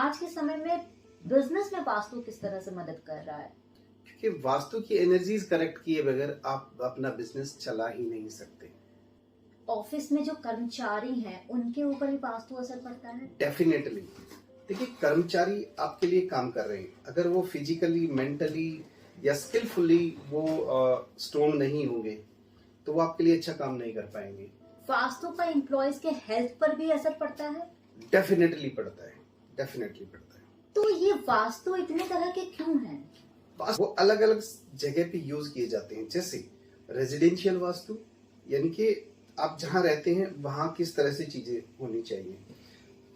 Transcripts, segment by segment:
आज के समय में बिजनेस में वास्तु किस तरह से मदद कर रहा है? क्योंकि वास्तु की एनर्जीज करेक्ट किए बगैर आप अपना बिजनेस चला ही नहीं सकते। ऑफिस में जो कर्मचारी हैं उनके ऊपर भी वास्तु असर पड़ता है? डेफिनेटली। देखिए, कर्मचारी आपके लिए काम कर रहे हैं, अगर वो फिजिकली, मेंटली या स्किलफुली वो स्ट्रॉन्ग नहीं होंगे तो वो आपके लिए अच्छा काम नहीं कर पाएंगे। वास्तु का एम्प्लॉयज के हेल्थ पर भी असर पड़ता है? डेफिनेटली पड़ता है, डेफिनेटली पड़ता है। तो ये वास्तु इतने तरह के क्यों हैं? वो अलग अलग जगह पे यूज किए जाते हैं। जैसे रेजिडेंशियल वास्तु, यानी कि आप जहाँ रहते हैं वहां किस तरह से चीजें होनी चाहिए।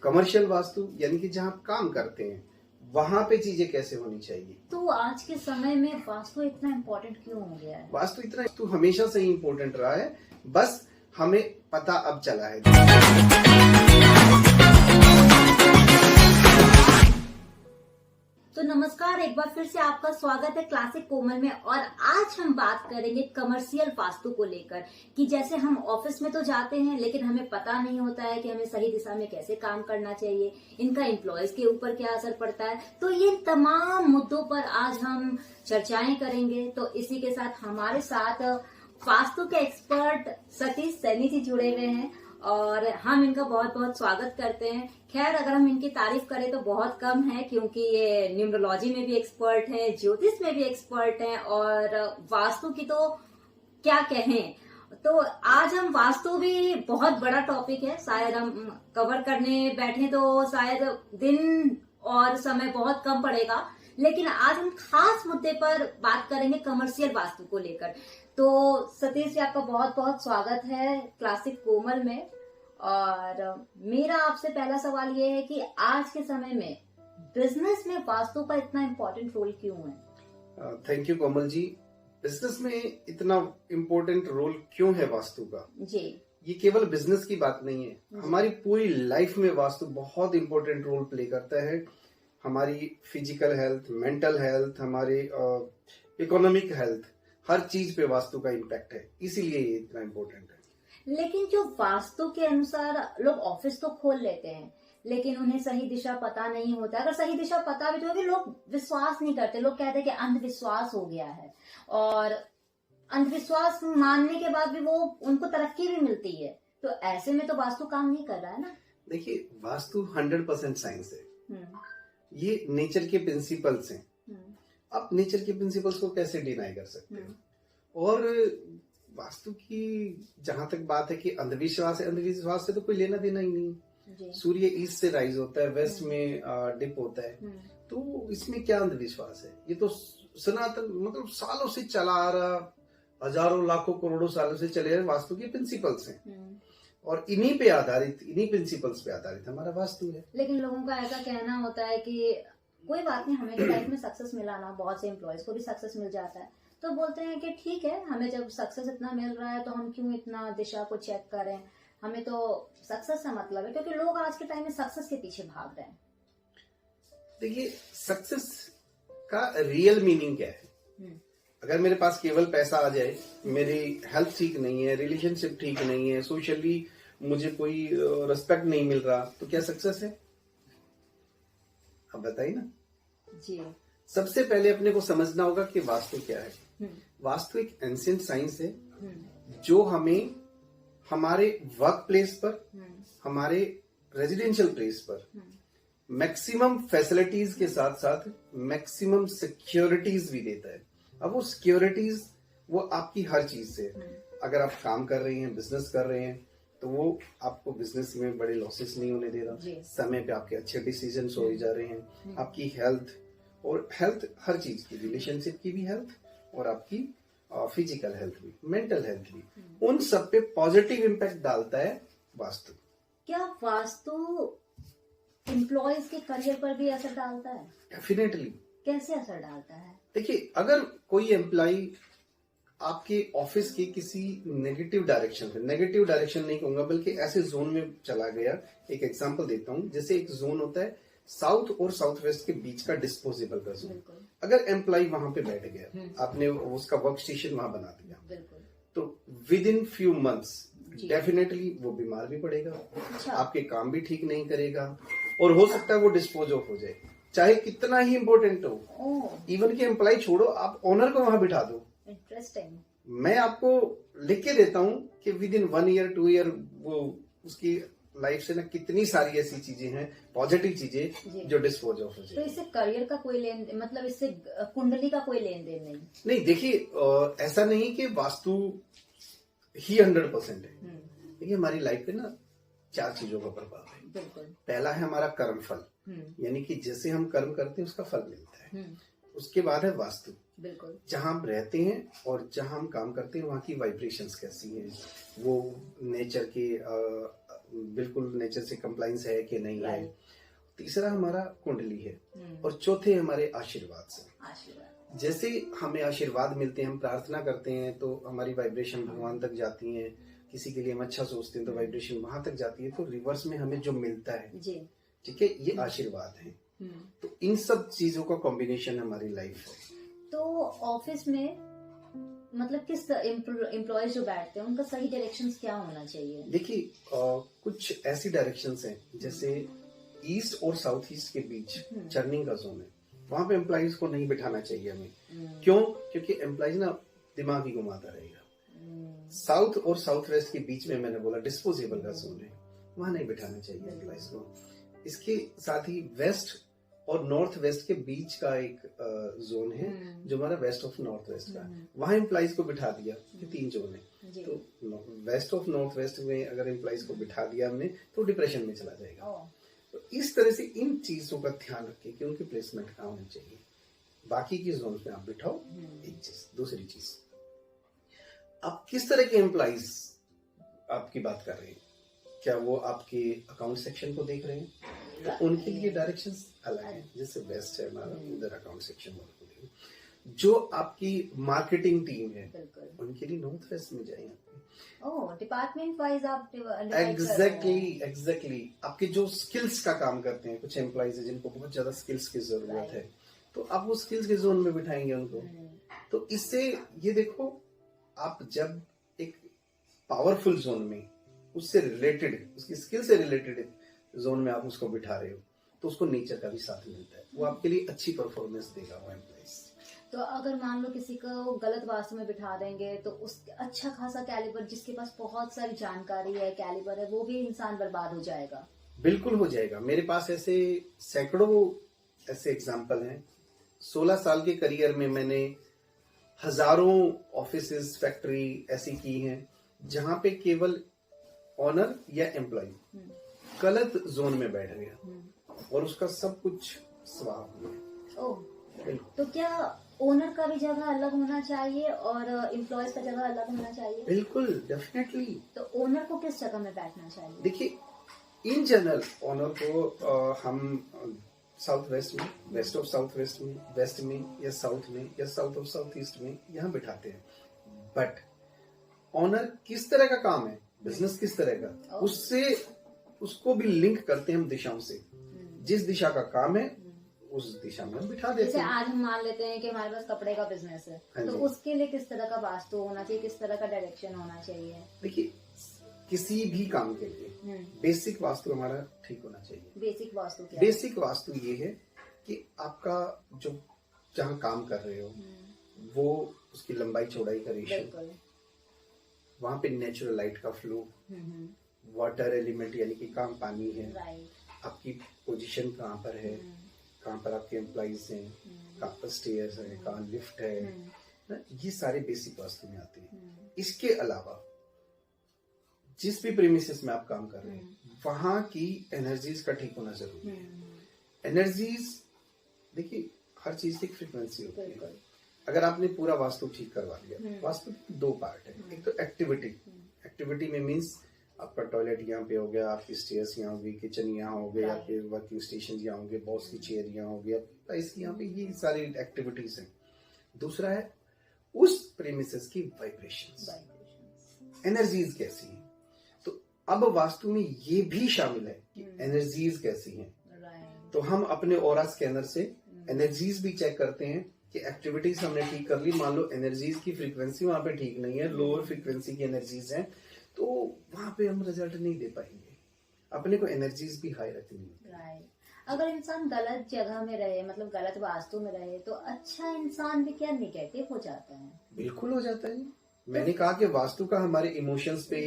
कमर्शियल वास्तु, यानी कि जहाँ आप काम करते हैं वहां पे चीजें कैसे होनी चाहिए। तो आज के समय में वास्तु इतना इम्पोर्टेंट क्यों हो गया है? वास्तु हमेशा से ही इम्पोर्टेंट रहा है, बस हमें पता अब चला है। तो नमस्कार, एक बार फिर से आपका स्वागत है क्लासिक कोमल में। और आज हम बात करेंगे कमर्शियल वास्तु को लेकर कि जैसे हम ऑफिस में तो जाते हैं लेकिन हमें पता नहीं होता है कि हमें सही दिशा में कैसे काम करना चाहिए, इनका एम्प्लॉयज के ऊपर क्या असर पड़ता है। तो ये तमाम मुद्दों पर आज हम चर्चाएं करेंगे। तो इसी के साथ हमारे साथ वास्तु के एक्सपर्ट सतीश सैनी जी जुड़े हुए हैं और हम इनका बहुत बहुत स्वागत करते हैं। खैर, अगर हम इनकी तारीफ करें तो बहुत कम है, क्योंकि ये न्यूमरोलॉजी में भी एक्सपर्ट हैं, ज्योतिष में भी एक्सपर्ट हैं और वास्तु की तो क्या कहें। तो आज हम वास्तु भी बहुत बड़ा टॉपिक है, शायद हम कवर करने बैठे तो शायद दिन और समय बहुत कम पड़ेगा, लेकिन आज हम खास मुद्दे पर बात करेंगे कमर्शियल वास्तु को लेकर। तो सतीश जी, आपका बहुत बहुत स्वागत है क्लासिक कोमल में। और मेरा आपसे पहला सवाल ये है कि आज के समय में बिजनेस में वास्तु का इतना इम्पोर्टेंट रोल क्यों है? Thank you Komal ji. Business में इतना इम्पोर्टेंट रोल क्यों है वास्तु का जी? ये केवल बिजनेस की बात नहीं है, हमारी पूरी लाइफ में वास्तु बहुत इम्पोर्टेंट रोल प्ले करता है। हमारी फिजिकल हेल्थ, मेंटल हेल्थ, हमारे इकोनॉमिक हेल्थ, हर चीज पे वास्तु का इम्पैक्ट है, इसीलिए ये इतना इम्पोर्टेंट है। लेकिन जो वास्तु के अनुसार लोग ऑफिस तो खोल लेते हैं लेकिन उन्हें सही दिशा पता नहीं होता। अगर सही दिशा पता भी तो होगी, लोग विश्वास नहीं करते। लोग कहते हैं कि अंधविश्वास हो गया है, और अंधविश्वास मानने के बाद भी वो उनको तरक्की भी मिलती है। तो ऐसे में तो वास्तु काम नहीं कर रहा है ना। देखिए, वास्तु 100% साइंस है, ये नेचर के प्रिंसिपल्स हैं। आप नेचर के प्रिंसिपल्स को कैसे डिनाई कर सकते हैं? और वास्तु की जहां तक बात है कि अंधविश्वास है, अंधविश्वास से तो कोई लेना देना ही नहीं। सूर्य ईस्ट से राइज होता है, वेस्ट में डिप होता है, तो इसमें क्या अंधविश्वास है? ये तो सनातन, मतलब सालों से चला आ रहा, हजारों लाखों करोड़ों सालों से चले रहे वास्तु के प्रिंसिपल्स हैं, और इन्हीं पे आधारित, इन्हीं प्रिंसिपल्स पे आधारित हमारा वास्तु है। लेकिन लोगों का ऐसा कहना होता है कि कोई बात नहीं, हमें तो लाइफ में सक्सेस मिला ना, बहुत से एम्प्लॉयज को भी सक्सेस मिल जाता है, तो बोलते हैं कि ठीक है, हमें जब सक्सेस इतना मिल रहा है तो हम क्यों इतना दिशा को चेक करें, हमें तो सक्सेस से मतलब है। क्योंकि लोग आज के टाइम में सक्सेस के पीछे भाग रहे हैं। देखिए, सक्सेस का रियल मीनिंग क्या है? अगर मेरे पास केवल पैसा आ जाए, मेरी हेल्थ ठीक नहीं है, रिलेशनशिप ठीक नहीं है, सोशली मुझे कोई रिस्पेक्ट नहीं मिल रहा, तो क्या सक्सेस है? अब बताइए ना जी। सबसे पहले अपने को समझना होगा कि वास्तु क्या है। वास्तु एक एंशिएंट साइंस है जो हमें हमारे वर्क प्लेस पर, हमारे रेजिडेंशियल प्लेस पर मैक्सिमम फैसिलिटीज के साथ साथ मैक्सिमम सिक्योरिटीज भी देता है। अब वो सिक्योरिटीज वो आपकी हर चीज से, अगर आप काम कर रहे हैं, बिजनेस कर रहे हैं, तो वो आपको बिजनेस में बड़े लॉसेस नहीं होने दे रहा, समय पे आपके अच्छे डिसीजन हो जा रहे हैं, आपकी हेल्थ, और हेल्थ हर चीज की, रिलेशनशिप की भी हेल्थ और आपकी फिजिकल हेल्थ भी, मेंटल हेल्थ भी, उन सब पे पॉजिटिव इम्पैक्ट डालता है वास्तु। क्या वास्तु एम्प्लॉयज के करियर पर भी असर डालता है? डेफिनेटली। कैसे असर डालता है? देखिए, अगर कोई एम्प्लॉय आपके ऑफिस के किसी नेगेटिव डायरेक्शन पे, नेगेटिव डायरेक्शन नहीं कहूंगा बल्कि ऐसे जोन में चला गया, एक एग्जांपल देता हूं, जैसे एक जोन होता है साउथ और साउथ वेस्ट के बीच का डिस्पोजेबल का जोन, अगर एम्प्लॉय वहां पे बैठ गया, आपने उसका वर्क स्टेशन वहां बना दिया, तो with in few months definitely वो बीमार भी पड़ेगा, आपके काम भी ठीक नहीं करेगा, और हो सकता है वो डिस्पोज ऑफ हो जाए, चाहे कितना ही इंपॉर्टेंट हो। इवन कि एम्प्लॉय छोड़ो, आप ओनर को वहां बिठा दो। इंटरेस्टिंग। मैं आपको लिख के देता हूँ कि विद इन 1 ईयर 2 ईयर वो उसकी लाइफ से ना कितनी सारी ऐसी चीजें हैं, पॉजिटिव चीजें जो डिस्पोज ऑफ हो जाए। तो इससे करियर का कोई लेन, मतलब इससे कुंडली का कोई लेन देन नहीं? देखिए ऐसा नहीं कि वास्तु ही 100% है। देखिए हमारी लाइफ पे ना 4 चीजों का प्रभाव है। बिल्कुल। पहला है हमारा कर्म फल, यानी कि जैसे हम कर्म करते हैं उसका फल मिलता है। उसके बाद है वास्तु, बिल्कुल, जहां हम रहते हैं और जहां हम काम करते हैं वहां की वाइब्रेशंस कैसी हैं, वो नेचर के बिल्कुल नेचर से कंप्लाइंस है कि नहीं है। तीसरा हमारा कुंडली है और चौथे हमारे आशीर्वाद से। जैसे हमें आशीर्वाद मिलते हैं, हम प्रार्थना करते हैं तो हमारी वाइब्रेशन भगवान तक जाती है। किसी के लिए हम अच्छा सोचते हैं तो वाइब्रेशन वहां तक जाती है। तो रिवर्स में हमें जो मिलता है, ठीक है, ये आशीर्वाद है। तो इन सब चीजों का कॉम्बिनेशन हमारी लाइफ है। तो ऑफिस में मतलब किस एम्प्लॉयज जो बैठते हैं उनका सही डायरेक्शंस क्या होना चाहिए? देखिए कुछ ऐसी डायरेक्शंस हैं, जैसे ईस्ट और साउथ ईस्ट के बीच चर्निंग का जोन है, वहां पे एम्प्लॉइज को नहीं बिठाना चाहिए हमें। क्यों? क्योंकि एम्प्लॉइज ना दिमाग ही घुमाता रहेगा। साउथ और साउथ वेस्ट के बीच में मैंने बोला डिस्पोजेबल का जोन है, वहां नहीं बिठाना चाहिए एम्प्लॉइज को। इसके साथ ही वेस्ट और नॉर्थ वेस्ट के बीच का एक जोन है जो हमारा वेस्ट ऑफ नॉर्थ वेस्ट का, वहां एम्प्लॉइज को बिठा दिया। ये 3 जोन है। तो वेस्ट ऑफ नॉर्थ वेस्ट में अगर एम्प्लॉइज को बिठा दिया हमने तो डिप्रेशन में चला जाएगा। तो इस तरह से इन चीजों का ध्यान रखें कि उनकी प्लेसमेंट कहाँ होनी चाहिए। बाकी की जोन में आप बिठाओ। एक चीज। दूसरी चीज, आप किस तरह के एम्प्लॉइज आपकी बात कर रहे हैं? क्या वो आपके अकाउंट सेक्शन को देख रहे हैं? तो उनके लिए डायरेक्शंस अलग है। जैसे वेस्ट है हमारा, उधर अकाउंट सेक्शन वालों को देखो। जो आपकी मार्केटिंग टीम है उनके लिए नॉर्थ वेस्ट में जाए। डिपार्टमेंट वाइज आप एग्जैक्टली आपके जो स्किल्स का काम करते हैं, कुछ एम्प्लॉइज है जिनको बहुत ज्यादा स्किल्स की जरूरत है, तो आप वो स्किल्स के जोन में बिठाएंगे उनको। तो इससे ये देखो, आप जब एक पावरफुल जोन में उससे रिलेटेड, उसकी स्किल से रिलेटेड जोन में आप उसको बिठा रहे हो तो उसको नेचर का भी साथ मिलता है, वो आपके लिए अच्छी परफॉर्मेंस देगा वो एम्प्लॉइज। तो अगर मान लो किसी को गलत वास्तु में बिठा देंगे तो उस अच्छा खासा कैलिबर, जिसके पास बहुत सारी जानकारी है, कैलिबर है, वो भी इंसान बर्बाद हो जाएगा। बिल्कुल हो जाएगा। मेरे पास ऐसे सैकड़ों ऐसे एग्जाम्पल हैं। 16 साल के करियर में मैंने हजारों ऑफिसेस, फैक्ट्री ऐसी की हैं जहां पे केवल ऑनर या एम्प्लॉय गलत जोन में बैठ गया और उसका सब कुछ स्वाब हो गया। तो क्या ओनर का भी जगह अलग होना चाहिए और एम्प्लॉयज का जगह अलग होना चाहिए? बिल्कुल, डेफिनेटली। तो ओनर को किस जगह में बैठना चाहिए? देखिए, इन जनरल ओनर को हम साउथ वेस्ट में, वेस्ट ऑफ साउथ वेस्ट में, वेस्ट में या साउथ में या साउथ ऑफ साउथ ईस्ट में यहाँ बिठाते हैं। बट ओनर किस तरह का काम है, बिजनेस किस तरह का, उससे उसको भी लिंक करते हैं हम दिशाओं से। जिस दिशा का काम है उस दिशा में हम बिठा देते हैं। जैसे आज हम मान लेते हैं कि हमारे पास कपड़े का बिजनेस है, तो उसके लिए किस तरह का वास्तु होना चाहिए, किस तरह का डायरेक्शन होना चाहिए? देखिए, किसी भी काम के लिए बेसिक वास्तु हमारा ठीक होना चाहिए। बेसिक वास्तु क्या? बेसिक वास्तु ये है कि आपका जो जहाँ काम कर रहे हो वो उसकी लंबाई चौड़ाई का रेशियो, वहां पे नेचुरल लाइट का फ्लो, वाटर एलिमेंट यानी कि कहाँ पानी है, आपकी पोजीशन कहाँ पर है, कहाँ पर आपके एम्प्लॉइज हैं, कहाँ पर स्टेयर्स है, कहाँ लिफ्ट है ना, ये सारे बेसिक वास्तु में आते हैं। इसके अलावा जिस भी प्रीमिसेस में आप काम कर रहे हैं वहां की एनर्जीज का ठीक होना जरूरी है। एनर्जीज, देखिए, हर चीज की एक फ्रीक्वेंसी होती है। अगर आपने पूरा वास्तु ठीक करवा लिया, वास्तु के 2 पार्ट है। एक तो एक्टिविटी में मीन्स आपका टॉयलेट यहाँ पे हो गया, आपकी स्टेयर्स यहाँ होगी, किचन यहाँ हो गया, आपके वर्किंग स्टेशन यहाँ होंगे, बॉस की चेयर यहाँ हो गया, इसकी यहाँ पे ये सारी एक्टिविटीज हैं। दूसरा है उस प्रीमिसेस की वाइब्रेशंस, एनर्जीज कैसी हैं। तो अब वास्तु में ये भी शामिल है कि एनर्जीज कैसी हैं। तो हम अपने ऑरा स्कैनर से एनर्जीज भी चेक करते हैं कि एक्टिविटीज हमने ठीक कर ली, मान लो एनर्जीज की फ्रीक्वेंसी वहां पे ठीक नहीं है, लोअर फ्रीक्वेंसी की एनर्जीज हैं, तो वहां पे हम रिजल्ट नहीं दे पाएंगे। अपने को एनर्जीज भी हाई रखनी होती है। राइट। अगर इंसान गलत जगह में रहे, मतलब गलत वास्तु में रहे, तो अच्छा इंसान भी क्या निगेटिव हो जाता है? बिल्कुल हो जाता है। मैंने कहा कि वास्तु का हमारे इमोशंस पे,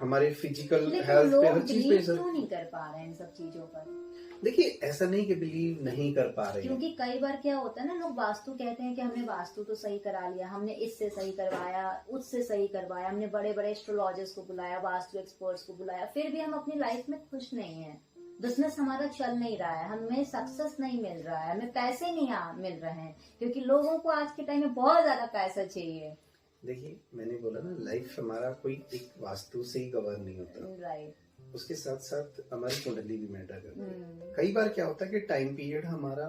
हमारे फिजिकल लेकिन हेल्थ पे, लोग हर चीज पे बिलीव असर। क्यों नहीं कर पा रहे हैं इन सब चीजों पर? देखिए, ऐसा नहीं कि बिलीव नहीं कर पा रहे हैं। क्योंकि कई बार क्या होता है ना, लोग वास्तु कहते हैं कि हमने वास्तु तो सही करा लिया, हमने इससे सही करवाया, उससे सही करवाया, हमने बड़े बड़े एस्ट्रोलॉजर्स को बुलाया, वास्तु एक्सपर्ट्स को बुलाया, फिर भी हम अपनी लाइफ में खुश नहीं है। बिजनेस हमारा चल नहीं रहा है, हमें सक्सेस नहीं मिल रहा है, हमें पैसे नहीं मिल रहे हैं, क्योंकि लोगों को आज के टाइम में बहुत ज्यादा पैसा चाहिए। देखिए, मैंने बोला ना, लाइफ हमारा कोई एक वास्तु से ही गवर्न नहीं होता। राइट। उसके साथ साथ हमारी कुंडली भी मैटर करती है। कई बार क्या होता है कि टाइम पीरियड हमारा,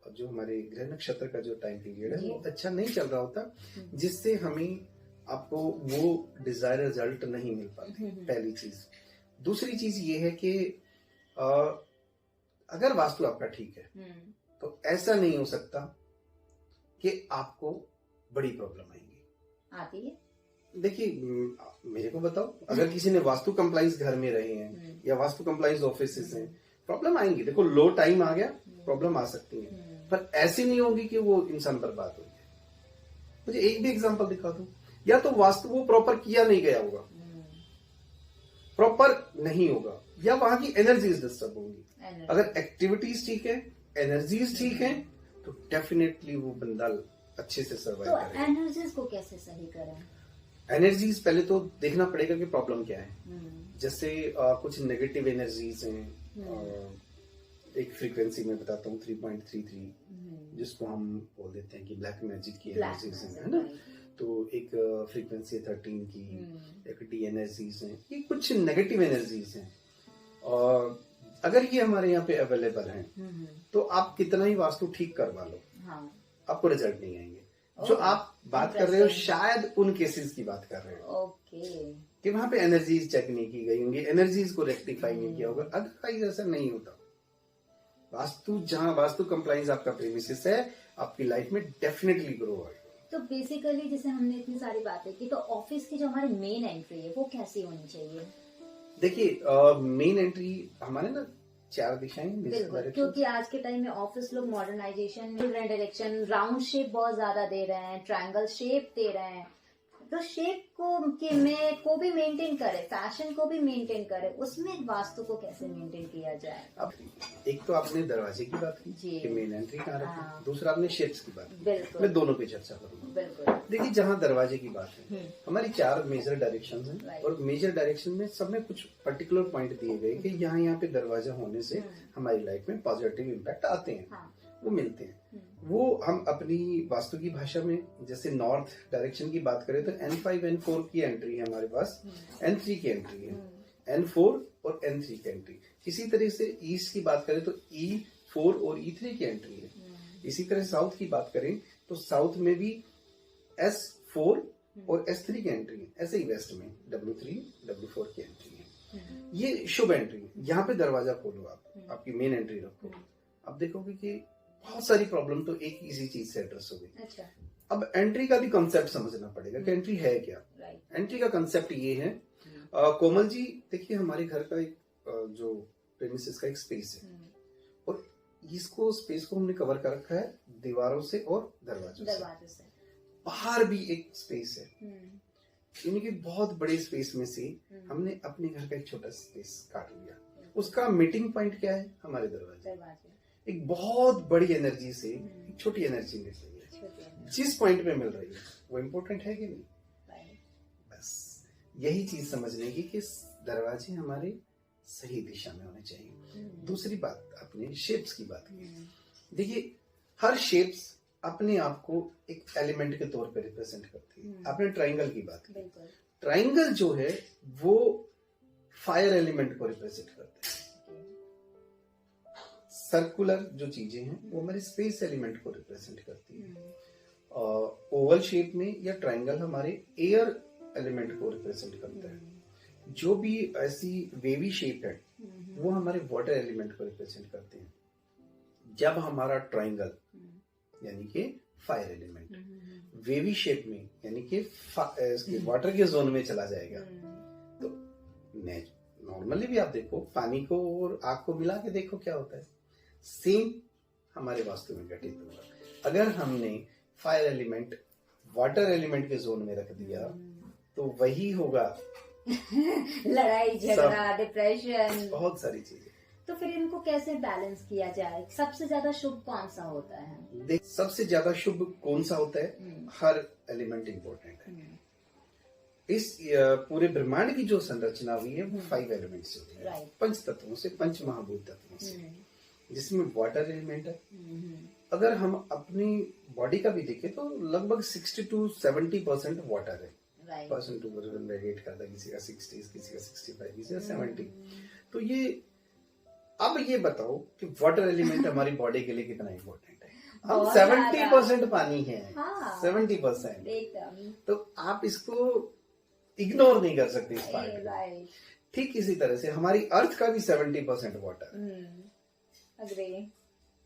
जो हमारे ग्रह नक्षत्र का जो टाइम पीरियड है वो अच्छा नहीं चल रहा होता, जिससे हमें आपको वो डिजायर रिजल्ट नहीं मिल पाते। पहली चीज। दूसरी चीज ये है कि अगर वास्तु आपका ठीक है तो ऐसा नहीं हो सकता कि आपको बड़ी प्रॉब्लम आती है। देखिए, मेरे को बताओ, अगर किसी ने वास्तु कंप्लाइंस घर में रहे हैं या वास्तु कंप्लाइंस ऑफिस हैं, प्रॉब्लम आएंगी। देखो, लो टाइम आ गया, प्रॉब्लम आ सकती है, पर ऐसी नहीं होगी कि वो इंसान बर्बाद हो गया। मुझे एक भी एग्जांपल दिखा दो। या तो वास्तु वो प्रॉपर किया नहीं गया होगा, प्रॉपर नहीं होगा, या वहां की एनर्जीज डिस्टर्ब होंगी। अगर एक्टिविटीज ठीक है, एनर्जीज ठीक है, तो डेफिनेटली वो बंदा अच्छे से सर्वाइव करेगा। एनर्जीज को कैसे सही करें? एनर्जीज पहले तो देखना पड़ेगा कि प्रॉब्लम क्या है। जैसे कुछ नेगेटिव एनर्जीज हैं। एक फ्रीक्वेंसी में बताता हूँ, 3.33, जिसको हम बोल देते हैं कि ब्लैक मैजिक की एनर्जीज है ना। तो एक फ्रीक्वेंसी 13 की, एक डी एनर्जीज है। ये कुछ नेगेटिव एनर्जीज हैं, और अगर ये हमारे यहाँ पे अवेलेबल हैं, तो आप कितना ही वास्तु ठीक करवा लो, आपको रिजल्ट नहीं आएंगे। जो आप बात कर रहे हो, शायद उन केसेस की बात कर रहे हो। ओके। कि वहां पे एनर्जीज चेक नहीं की गई होंगी, एनर्जीज को रेक्टिफाई नहीं किया होगा। अदरवाइज ऐसा नहीं होता। वास्तु, जहां वास्तु कंप्लाइंस आपका प्रीमिसेस है, आपकी लाइफ में डेफिनेटली ग्रो होगा। तो बेसिकली जैसे हमने इतनी सारी बातें की, तो ऑफिस की जो हमारी मेन एंट्री है वो कैसी होनी चाहिए? देखिए, मेन एंट्री हमारे ना 4 दिशाएं, बिल्कुल, क्योंकि आज के टाइम में ऑफिस लोग मॉडर्नाइजेशन, डायरेक्शन, राउंड शेप बहुत ज्यादा दे रहे हैं, ट्रायंगल शेप दे रहे हैं। तो शेप को भी मेंटेन करे, फैशन को भी मेंटेन करे, उसमें वास्तु को कैसे मेंटेन किया जाए? अब एक तो आपने दरवाजे की बात की कि मेन एंट्री कहाँ रखें, दूसरा आपने शेप्स की बात की। बिल्कुल, मैं दोनों पे चर्चा करूंगा। बिल्कुल। देखिए, जहाँ दरवाजे की बात है, हमारी 4 मेजर डायरेक्शंस हैं, और मेजर डायरेक्शन में सब में कुछ पर्टिकुलर पॉइंट दिए गए कि यहाँ पे दरवाजा होने से हमारी लाइफ में पॉजिटिव इम्पैक्ट आते हैं, वो मिलते हैं। वो हम अपनी वास्तु की भाषा में, जैसे नॉर्थ डायरेक्शन की बात करें तो N5 N4 की एंट्री है हमारे पास, N3 की एंट्री है, N4 और N3 की एंट्री। इसी तरह से ईस्ट की बात करें तो E4 और E3 की एंट्री है। इसी तरह साउथ की बात करें तो साउथ में भी S4 और S3 की एंट्री है। ऐसे ही वेस्ट में W3 W4 की एंट्री है। ये शुभ एंट्री है। यहाँ पे दरवाजा खोलो, आप आपकी मेन एंट्री रखो, आप देखोगे कि बहुत सारी प्रॉब्लम तो एक इसी चीज से एड्रेस हो गई। अच्छा। अब एंट्री का भी कंसेप्ट समझना पड़ेगा कि एंट्री है क्या। एंट्री का कंसेप्ट ये है, कोमल जी, देखिए हमारे घर का एक जो प्रेमिसेस का एक स्पेस है, और इसको स्पेस को हमने कवर कर रखा है दीवारों से और दरवाजों से। बाहर भी एक स्पेस है, यानी कि बहुत बड़े स्पेस में से हमने अपने घर का एक छोटा स्पेस काट लिया। उसका मीटिंग पॉइंट क्या है? हमारे दरवाजे। एक बहुत बड़ी एनर्जी से एक छोटी एनर्जी मिल रही है, जिस पॉइंट पे मिल रही है वो इम्पोर्टेंट है कि नहीं? बस यही चीज समझने की कि दरवाजे हमारे सही दिशा में होने चाहिए। दूसरी बात, आपने शेप्स की बात की। देखिए, हर शेप्स अपने आप को एक एलिमेंट के तौर पे रिप्रेजेंट करती है। आपने ट्राइंगल की बात की। ट्राइंगल जो है वो फायर एलिमेंट को रिप्रेजेंट करते हैं। सर्कुलर जो चीजें हैं वो हमारे स्पेस एलिमेंट को रिप्रेजेंट करती है। ओवल शेप में या ट्रायंगल हमारे एयर एलिमेंट को रिप्रेजेंट करता है। जो भी ऐसी वेवी शेप है वो हमारे वाटर एलिमेंट को रिप्रेजेंट करते हैं। जब हमारा ट्रायंगल यानी कि फायर एलिमेंट वेवी शेप में यानी कि वाटर के जोन में चला जाएगा तो नॉर्मली भी आप देखो, पानी को और आग को मिला के देखो क्या होता है, सेम हमारे वास्तु में घटित होगा। अगर हमने फायर एलिमेंट वाटर एलिमेंट के जोन में रख दिया तो वही होगा लड़ाई झगड़ा, डिप्रेशन, बहुत सारी चीजें। तो फिर इनको कैसे बैलेंस किया जाए? सबसे ज्यादा शुभ कौन सा होता है? देख, सबसे ज्यादा शुभ कौन सा होता है? हर एलिमेंट इंपॉर्टेंट है। इस पूरे ब्रह्मांड की जो संरचना हुई है वो 5 एलिमेंट से होती है, पंच तत्वों से, पंच महाभूत तत्वों से, जिसमें वाटर एलिमेंट है। अगर हम अपनी बॉडी का भी देखें तो लगभग 60 to 70% वाटर है, परसेंट टू परसेंट वेरिएट करता है, किसी का 60, किसी का 65, किसी का 70। तो ये अब ये बताओ कि वाटर एलिमेंट हमारी बॉडी के लिए कितना इम्पोर्टेंट है। हम 70% पानी है, 70%, तो आप इसको इग्नोर नहीं कर सकते इस पार्ट को। ठीक इसी तरह से हमारी अर्थ का भी 70% वाटर।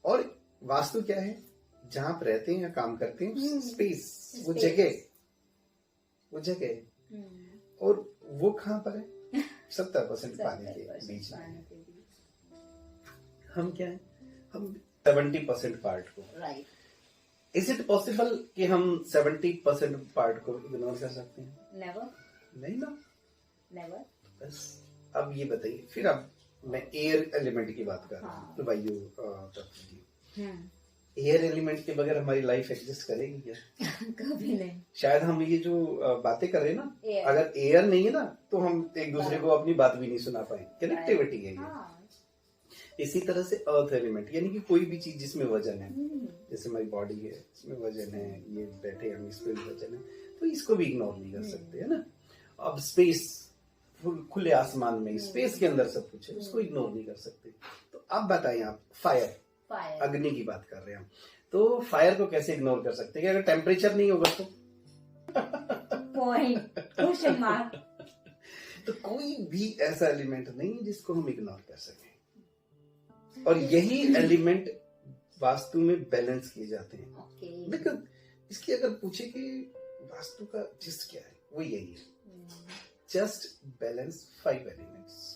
और वास्तु क्या है? जहां आप रहते हैं या काम करते हैं, स्पेस, वो जगह और वो कहां पर है? 70% पानी के बीच में। हम क्या है? हम 70% पार्ट को, इज इट पॉसिबल कि हम 70% पार्ट को इग्नोर कर सकते हैं? नेवर, नहीं ना, नेवर। बस अब ये बताइए, फिर अब मैं एयर एलिमेंट की बात कर रहा हूँ, तो वायु तत्व की। एयर एलिमेंट के बगैर हमारी लाइफ एग्जिस्ट करेगी क्या? कभी नहीं। शायद हम ये जो बातें कर रहे हैं ना, अगर एयर नहीं है ना तो हम एक दूसरे को अपनी बात भी नहीं सुना पाए। कनेक्टिविटी है ये। इसी तरह से अर्थ एलिमेंट, यानी कि कोई भी चीज जिसमें वजन है, जैसे हमारी बॉडी है, इसमें वजन है, ये बैठे हम, इसमें भी वजन है, तो इसको भी इग्नोर नहीं कर सकते, है ना। अब स्पेस, खुले आसमान में, स्पेस के अंदर सब कुछ है, उसको इग्नोर नहीं कर सकते। तो अब बताएं आप, फायर, अग्नि की बात कर रहे हैं हम, तो फायर को कैसे इग्नोर कर सकते हैं? अगर टेम्परेचर नहीं होगा तो पॉइंट, क्वेश्चन मार्क। तो कोई भी ऐसा एलिमेंट नहीं है जिसको हम इग्नोर कर सकें। और यही एलिमेंट वास्तु में बैलेंस किए जाते हैं। लेकिन इसकी अगर पूछे कि वास्तु का जिस्ट क्या है, वो यही है, जस्ट बैलेंस 5 एलिमेंट्स।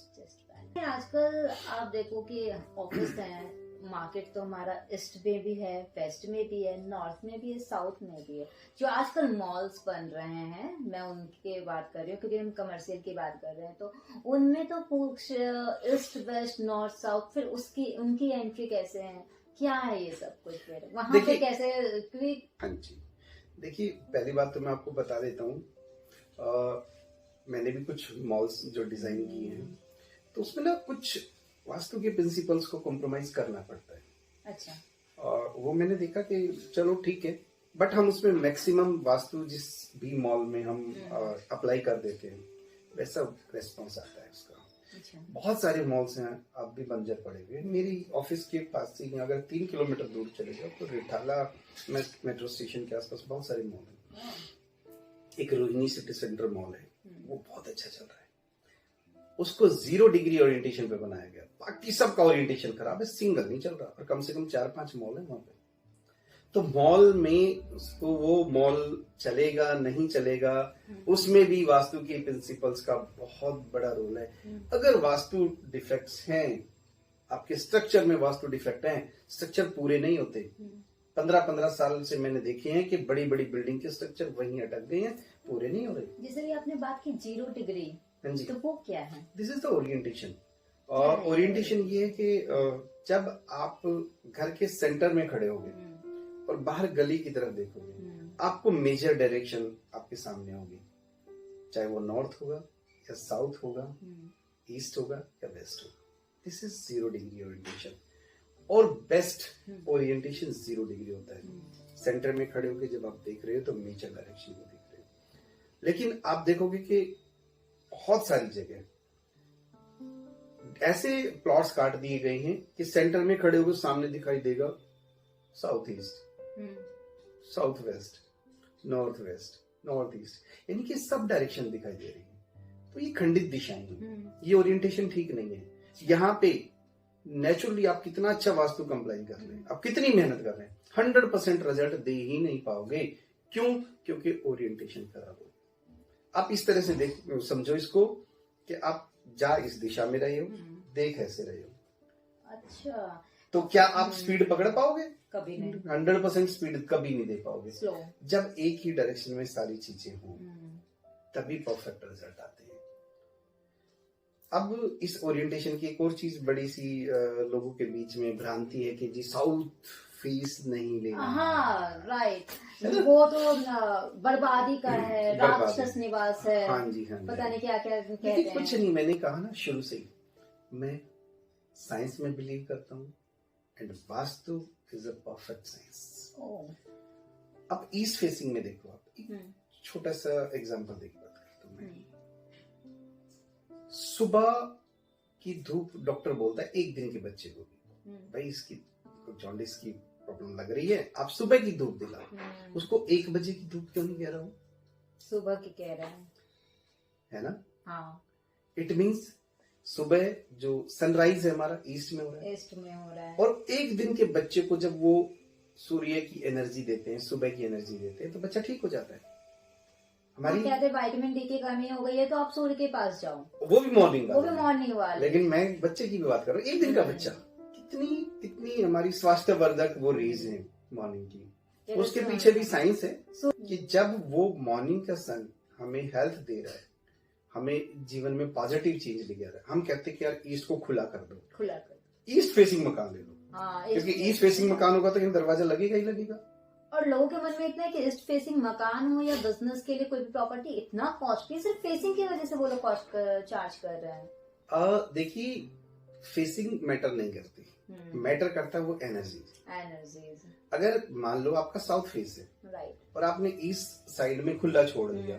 आजकल आप देखो कि ऑफिस है, मार्केट तो हमारा ईस्ट में भी है, वेस्ट में भी है, नॉर्थ में भी है, साउथ में भी है। जो आजकल मॉल्स बन रहे हैं, मैं उनके बात कर रही हूँ क्योंकि हम कमर्शियल की बात कर रहे हैं, तो उनमें तो ईस्ट वेस्ट नॉर्थ साउथ, फिर उनकी एंट्री कैसे है, क्या है ये सब कुछ, फिर वहां पे कैसे? हाँ जी, देखिए, पहली बात तो मैं आपको बता देता हूँ, मैंने भी कुछ मॉल्स जो डिजाइन किए हैं, तो उसमें ना कुछ वास्तु के प्रिंसिपल्स को कॉम्प्रोमाइज करना पड़ता है। अच्छा। और वो मैंने देखा कि चलो ठीक है, बट हम उसमें मैक्सिमम वास्तु जिस भी मॉल में हम अप्लाई कर देते हैं, वैसा रेस्पॉन्स आता है उसका। अच्छा। बहुत सारे मॉल्स हैं अब भी बंजर पड़े हुए। मेरी ऑफिस के पास से अगर 3 किलोमीटर दूर चले जाओ तो रिठाला मेट्रो स्टेशन के आसपास बहुत सारे मॉल हैं। एक रोहिणी सिटी सेंटर मॉल है, वो बहुत अच्छा चल रहा है। उसको 0 डिग्री ओरिएंटेशन पे बनाया गया, बाकी सबका ओरिएंटेशन खराब है, सिंगल नहीं चल रहा, और कम से कम 4-5 मॉल है वहां पे। तो मॉल में उसको, वो मॉल चलेगा नहीं चलेगा, उसमें भी वास्तु के प्रिंसिपल्स का बहुत बड़ा रोल है। अगर वास्तु डिफेक्ट्स हैं, आपके स्ट्रक्चर में वास्तु डिफेक्ट हैं, स्ट्रक्चर पूरे नहीं होते। 15-15 साल से मैंने देखे हैं कि बड़ी बड़ी बिल्डिंग के स्ट्रक्चर वहीं अटक गए हैं, पूरे नहीं हो रहे। जैसे कि आपने बात की 0 डिग्री, तो वो क्या है? This is the orientation. और ओरिएंटेशन ये है कि जब आप घर के सेंटर में खड़े होगे और बाहर गली की तरफ देखोगे, आपको मेजर डायरेक्शन आपके सामने होगी, चाहे वो नॉर्थ होगा या साउथ होगा, ईस्ट होगा या वेस्ट होगा। This is 0 degree orientation. और बेस्ट ओरिएंटेशन 0 डिग्री होता है। सेंटर में खड़े होकर जब आप देख रहे हो तो मेजर डायरेक्शन को देख रहे हो। लेकिन आप देखोगे कि बहुत सारी जगह ऐसे प्लॉट्स काट दिए गए हैं कि सेंटर में खड़े होकर सामने दिखाई देगा south east, south west, north west, north east, यानी कि सब डायरेक्शन दिखाई दे रही है। तो ये खंडित दिशाएं हैं, ये ओरिएंटेशन ठीक नहीं है। यहाँ पे नेचुरली आप कितना अच्छा वास्तु कंप्लाई कर रहे हैं, आप कितनी मेहनत कर रहे हैं, 100% रिजल्ट दे ही नहीं पाओगे। क्यों? क्योंकि ओरिएंटेशन खराब हो। आप इस तरह से समझो इसको कि आप जा इस दिशा में रहे हो, देख ऐसे रहे हो। अच्छा, तो क्या आप स्पीड पकड़ पाओगे? कभी नहीं। 100% स्पीड कभी नहीं दे पाओगे। स्लो। जब एक ही डायरेक्शन में सारी चीजें हो तभी परफेक्ट रिजल्ट आते हैं। अब इस ओरिएंटेशन की एक और चीज बड़ी सी लोगों के बीच में भ्रांति है कि जी साउथ फेस नहीं लेना। हाँ राइट, वो तो बर्बादी का है, राक्षस निवास है। हाँ जी, हाँ जी। पता नहीं क्या क्या कहते लेकिन हैं। कुछ नहीं, मैंने कहा ना शुरू से ही, मैं साइंस में बिलीव करता हूँ and vastu is a perfect science. अब ईस्ट फेसिंग में देखो, आप एक छोटा सा एग्जांपल देख बात करता हूँ मैं। सुबह की धूप, डॉक्टर बोलता है एक दिन के बच्चे को भी, भाई इसकी जॉन्डिस की प्रॉब्लम लग रही है, आप सुबह की धूप दिलाओ। उसको 1 बजे की धूप क्यों नहीं कह रहा हूँ? सुबह की कह रहे हैं, है ना? हाँ। इट मीन्स सुबह जो सनराइज है हमारा ईस्ट में हो रहा है, ईस्ट में हो रहा है। और एक दिन के बच्चे को जब वो सूर्य की एनर्जी देते हैं, सुबह की एनर्जी देते हैं, तो बच्चा ठीक हो जाता है। हमारी कहते हैं विटामिन डी की कमी हो गई है तो आप सूर्य के पास जाओ, वो भी मॉर्निंग वाला। लेकिन मैं बच्चे की भी बात कर रहा हूँ, एक दिन का बच्चा, कितनी हमारी स्वास्थ्यवर्धक वो रेज है मॉर्निंग की। उसके पीछे भी साइंस है कि जब वो मॉर्निंग का सन हमें हेल्थ दे रहा है, हमें जीवन में पॉजिटिव चेंज ले रहा है, हम कहते हैं कि यार ईस्ट को खुला कर दो, ईस्ट फेसिंग मकान ले लो। क्योंकि ईस्ट फेसिंग मकान होगा तो यहाँ दरवाजा लगेगा ही लगेगा। और लोगों के मन में इतना है कि ईस्ट फेसिंग मकान हो या बिजनेस के लिए कोई भी प्रॉपर्टी इतना कॉस्टली, सिर्फ फेसिंग की वजह से वो लोग कॉस्ट चार्ज कर रहे हैं। देखिए, फेसिंग मैटर नहीं करती, मैटर करता है वो एनर्जी। अगर मान लो आपका साउथ फेस है, राइट, और आपने ईस्ट साइड में खुला छोड़ दिया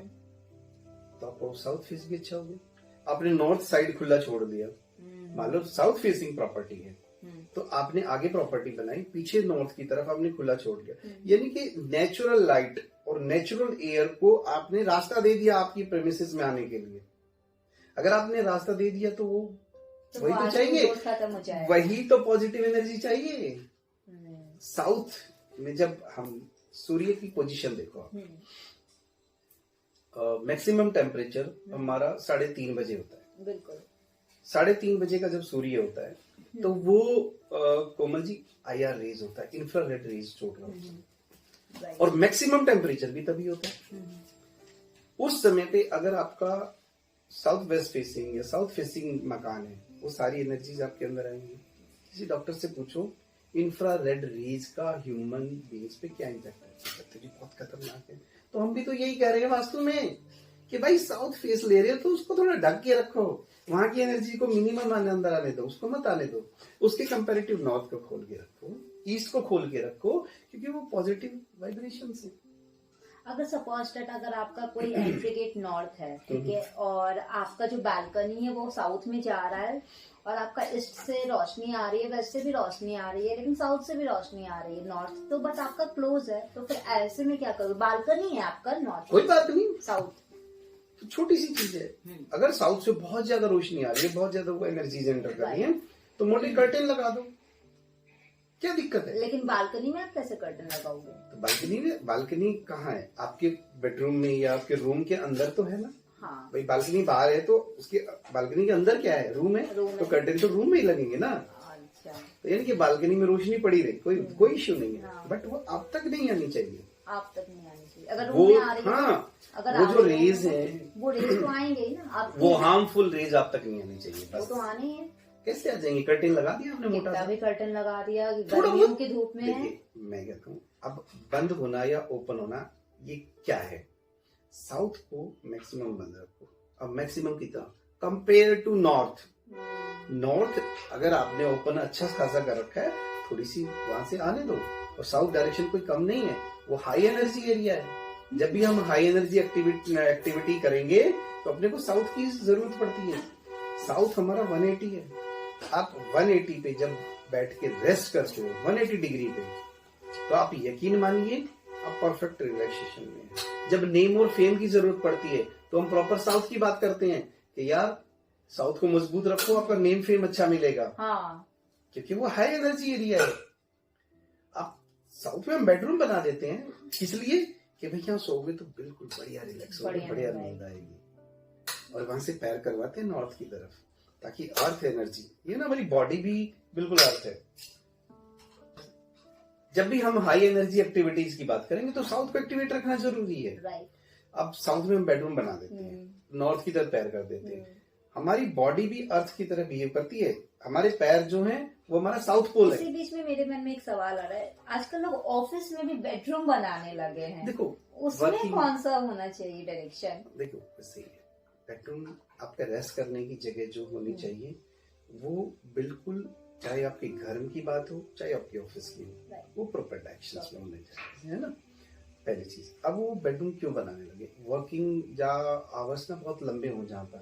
तो आपको साउथ फेस भी अच्छा होगा। आपने नॉर्थ साइड खुला छोड़ दिया, मान लो साउथ फेसिंग प्रॉपर्टी है, तो आपने आगे प्रॉपर्टी बनाई, पीछे नॉर्थ की तरफ आपने खुला छोड़ दिया, यानी कि नेचुरल लाइट और नेचुरल एयर को आपने रास्ता दे दिया आपकी प्रेमिसेस में आने के लिए। अगर आपने रास्ता दे दिया तो वो वही तो चाहिए, वही तो पॉजिटिव एनर्जी चाहिए। साउथ में जब हम सूर्य की पोजीशन देखो, मैक्सिमम टेम्परेचर हमारा 3:30 बजे होता है। बिल्कुल 3:30 बजे का जब सूर्य होता है तो वो कोमल जी IR रेज होता है, इंफ्रारेड रेज छोड़ रहा होता है, और मैक्सिमम टेम्परेचर भी तभी होता है। उस समय पे अगर आपका साउथ वेस्ट फेसिंग या साउथ फेसिंग मकान है, वो सारी एनर्जीज आपके अंदर आएंगी। किसी डॉक्टर से पूछो इंफ्रारेड रेज का ह्यूमन बींग्स पे क्या इम्पैक्ट है, कहते हैं बहुत खतरनाक है। तो हम भी तो यही कह रहे हैं वास्तु में कि भाई साउथ फेस ले रहे हो तो उसको थोड़ा ढक के रखो, वहां की एनर्जी को मिनिमम अंदर आने दो, उसको मत आने दो। उसके कंपैरेटिव नॉर्थ को खोल के रखो, ईस्ट को खोल के रखो, क्योंकि वो पॉजिटिव वाइब्रेशन है। अगर सपोज दैट अगर आपका कोई एंट्री गेट नॉर्थ है, ठीक है, और आपका जो बालकनी है वो साउथ में जा रहा है, और आपका ईस्ट से रोशनी आ रही है, वेस्ट से भी रोशनी आ रही है, लेकिन साउथ से भी रोशनी आ रही है, नॉर्थ तो बट आपका क्लोज है, तो फिर ऐसे में क्या करोगे? बालकनी है आपका नॉर्थ, कोई बात नहीं, साउथ तो छोटी सी चीज है। अगर साउथ से बहुत ज्यादा रोशनी आ रही है, बहुत ज्यादा वो एनर्जीज एंटर कर रही है, तो मोटे कर्टेन लगा दो, क्या दिक्कत है? लेकिन बालकनी में आप कैसे कर्टेन लगाओगे? तो बालकनी कहाँ है? आपके बेडरूम में या आपके रूम के अंदर तो है ना। हाँ। भाई बालकनी बाहर है तो उसके बालकनी के अंदर क्या है? रूम है, तो कर्टेन तो रूम में ही लगेंगे ना। अच्छा। तो यानी कि बालकनी में रोशनी पड़ी रही, कोई इश्यू नहीं है। हाँ। बट वो आप तक नहीं आनी चाहिए, आप तक नहीं आनी चाहिए। अगर रूम में आ रही है, हाँ, अगर वो जो रेज है वो रेज तो आएंगे ही ना, आप वो हार्मफुल रेज आप तक नहीं आनी चाहिए। वो तो आने ही है। कैसे आ जाएंगे? कर्टेन लगा दिया आपने, मोटा सा भी कर्टेन लगा दिया, गर्मियों की धूप में है। मैं कहता हूँ अब बंद होना या ओपन होना ये क्या है? साउथ को मैक्सिमम बंद रखो। अब मैक्सिमम कितना कंपेयर टू नॉर्थ? नॉर्थ अगर आपने ओपन अच्छा खासा कर रखा है, थोड़ी सी वहां से आने दो। और साउथ डायरेक्शन कोई कम नहीं है, वो हाई एनर्जी एरिया है। जब भी हम हाई एनर्जी एक्टिविटी करेंगे तो अपने को साउथ की जरूरत पड़ती है। साउथ हमारा 180 है। आप 180 पे जब बैठ के रेस्ट करते हो 180 डिग्री पे, तो आप यकीन मानिए आप परफेक्ट रिलैक्सेशन में हैं। जब नेम और फेम की जरूरत पड़ती है तो हम प्रॉपर साउथ की बात करते हैं कि यार साउथ को मजबूत रखो, आपका नेम फेम अच्छा मिलेगा। हाँ। क्योंकि वो हाई एनर्जी एरिया है। आप साउथ में हम बेडरूम बना देते हैं इसलिए कि भाई यहाँ सोओगे तो बिल्कुल बढ़िया रिलैक्स होगा, बढ़िया नींद आएगी। और वहां से पैर करवाते हैं नॉर्थ की तरफ, ताकि अर्थ एनर्जी, ये ना हमारी बॉडी भी बिल्कुल अर्थ है। जब भी हम हाई एनर्जी एक्टिविटीज की बात करेंगे तो साउथ को एक्टिवेट रखना जरूरी है। राइट। अब साउथ में हम बेडरूम बना देते हैं, नॉर्थ की तरफ पैर कर देते हैं। हमारी बॉडी भी अर्थ की तरह बिहेव करती है। हमारे पैर जो हैं वो हमारा साउथ पोल है। इसी बीच में मेरे मन में एक सवाल आ रहा है, आजकल लोग ऑफिस में भी बेडरूम बनाने लगे हैं। देखो उसमें कौन सा होना चाहिए डायरेक्शन? देखो सही है, बेडरूम आपका रेस्ट करने की जगह जो होनी चाहिए वो बिल्कुल, चाहे आपके घर की बात हो चाहे आपके ऑफिस की हो, वो प्रॉपर डायरेक्शंस में होने चाहिए, है ना। पहली चीज। अब वो बेडरूम क्यों बनाने लगे? वर्किंग या आवर्स ना बहुत लंबे हो जहाँ पर,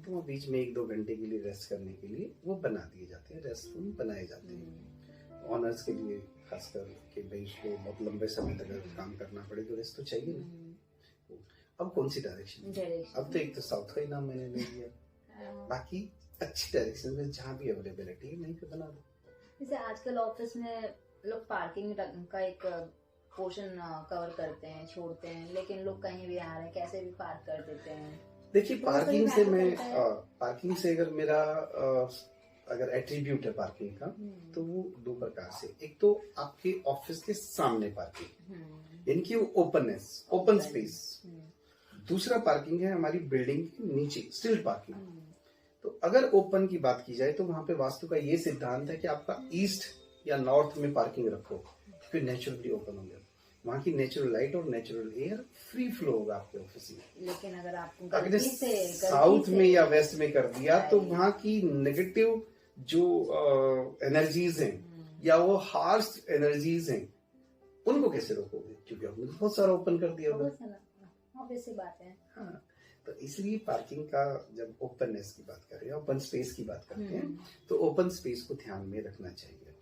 तो वो बीच में 1-2 घंटे के लिए रेस्ट करने के लिए वो बना दिए जाते हैं, रेस्ट रूम बनाए जाते हैं ऑनर्स के लिए, खासकर कि भाई उसको बहुत लंबे समय तक अगर काम करना पड़े तो रेस्ट तो चाहिए ना। अब कौन सी डायरेक्शन? अब तो एक तो साउथ का ही नाम मैंने ले लिया, बाकी अच्छी डायरेक्शन में जहाँ भी अवेलेबिलिटी है वहीं पे बना दो। जैसे आजकल ऑफिस में लोग पार्किंग का एक पोर्शन कवर करते हैं, छोड़ते हैं, लेकिन लोग कहीं भी आ रहे हैं कैसे भी पार्क कर देते हैं। देखिए पार्किंग से अगर मेरा अगर एट्रीब्यूट है पार्किंग का, तो वो 2 प्रकार से। एक तो आपके ऑफिस के सामने पार्किंग, इनकी ओपननेस, ओपन स्पेस। दूसरा पार्किंग है हमारी बिल्डिंग के नीचे, स्टिल पार्किंग। तो अगर ओपन की बात की जाए तो वहां पे वास्तु का ये सिद्धांत है कि आपका ईस्ट या नॉर्थ में पार्किंग रखो, फिर नेचुरली ओपन हो गया, वहां की नेचुरल लाइट और नेचुरल एयर फ्री फ्लो होगा आपके ऑफिस में। लेकिन अगर आपको अगर साउथ में या वेस्ट में कर दिया तो वहां की नेगेटिव जो एनर्जीज हैं या वो हार्श एनर्जीज हैं उनको कैसे रोकोगे? क्योंकि आपने बहुत सारा ओपन कर दिया होगा। ऑब्वियस बात है। हाँ, तो इसलिए पार्किंग का जब ओपननेस की बात करें, ओपन स्पेस की बात करते हैं, तो ओपन स्पेस को ध्यान में रखना चाहिए।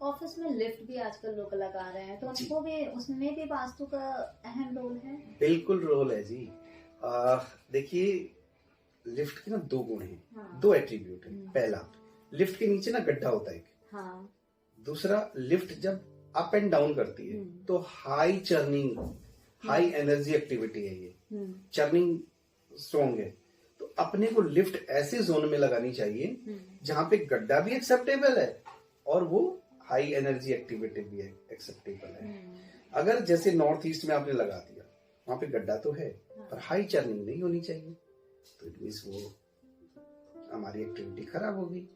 ऑफिस में लिफ्ट भी आजकल लोग लगा रहे हैं, तो उनको भी, उसमें भी वास्तु का अहम रोल है। बिल्कुल रोल है जी। देखिए लिफ्ट के ना 2 गुण हैं, 2 एट्रीब्यूट हैं। पहला, लिफ्ट के नीचे ना गड्ढा होता है। हाँ। दूसरा, लिफ्ट जब अप एंड डाउन करती है तो high churning, high energy activity है ये, चर्निंग स्ट्रॉन्ग है। तो अपने को लिफ्ट ऐसे जोन में लगानी चाहिए जहां पे गड्ढा भी एक्सेप्टेबल है और वो हाई एनर्जी एक्टिविटी भी एक्सेप्टेबल है। अगर जैसे नॉर्थ ईस्ट में आपने लगा दिया, वहां पे गड्ढा तो है पर हाई चर्निंग नहीं होनी चाहिए, तो इट मींस वो हमारी एक्टिविटी खराब होगी,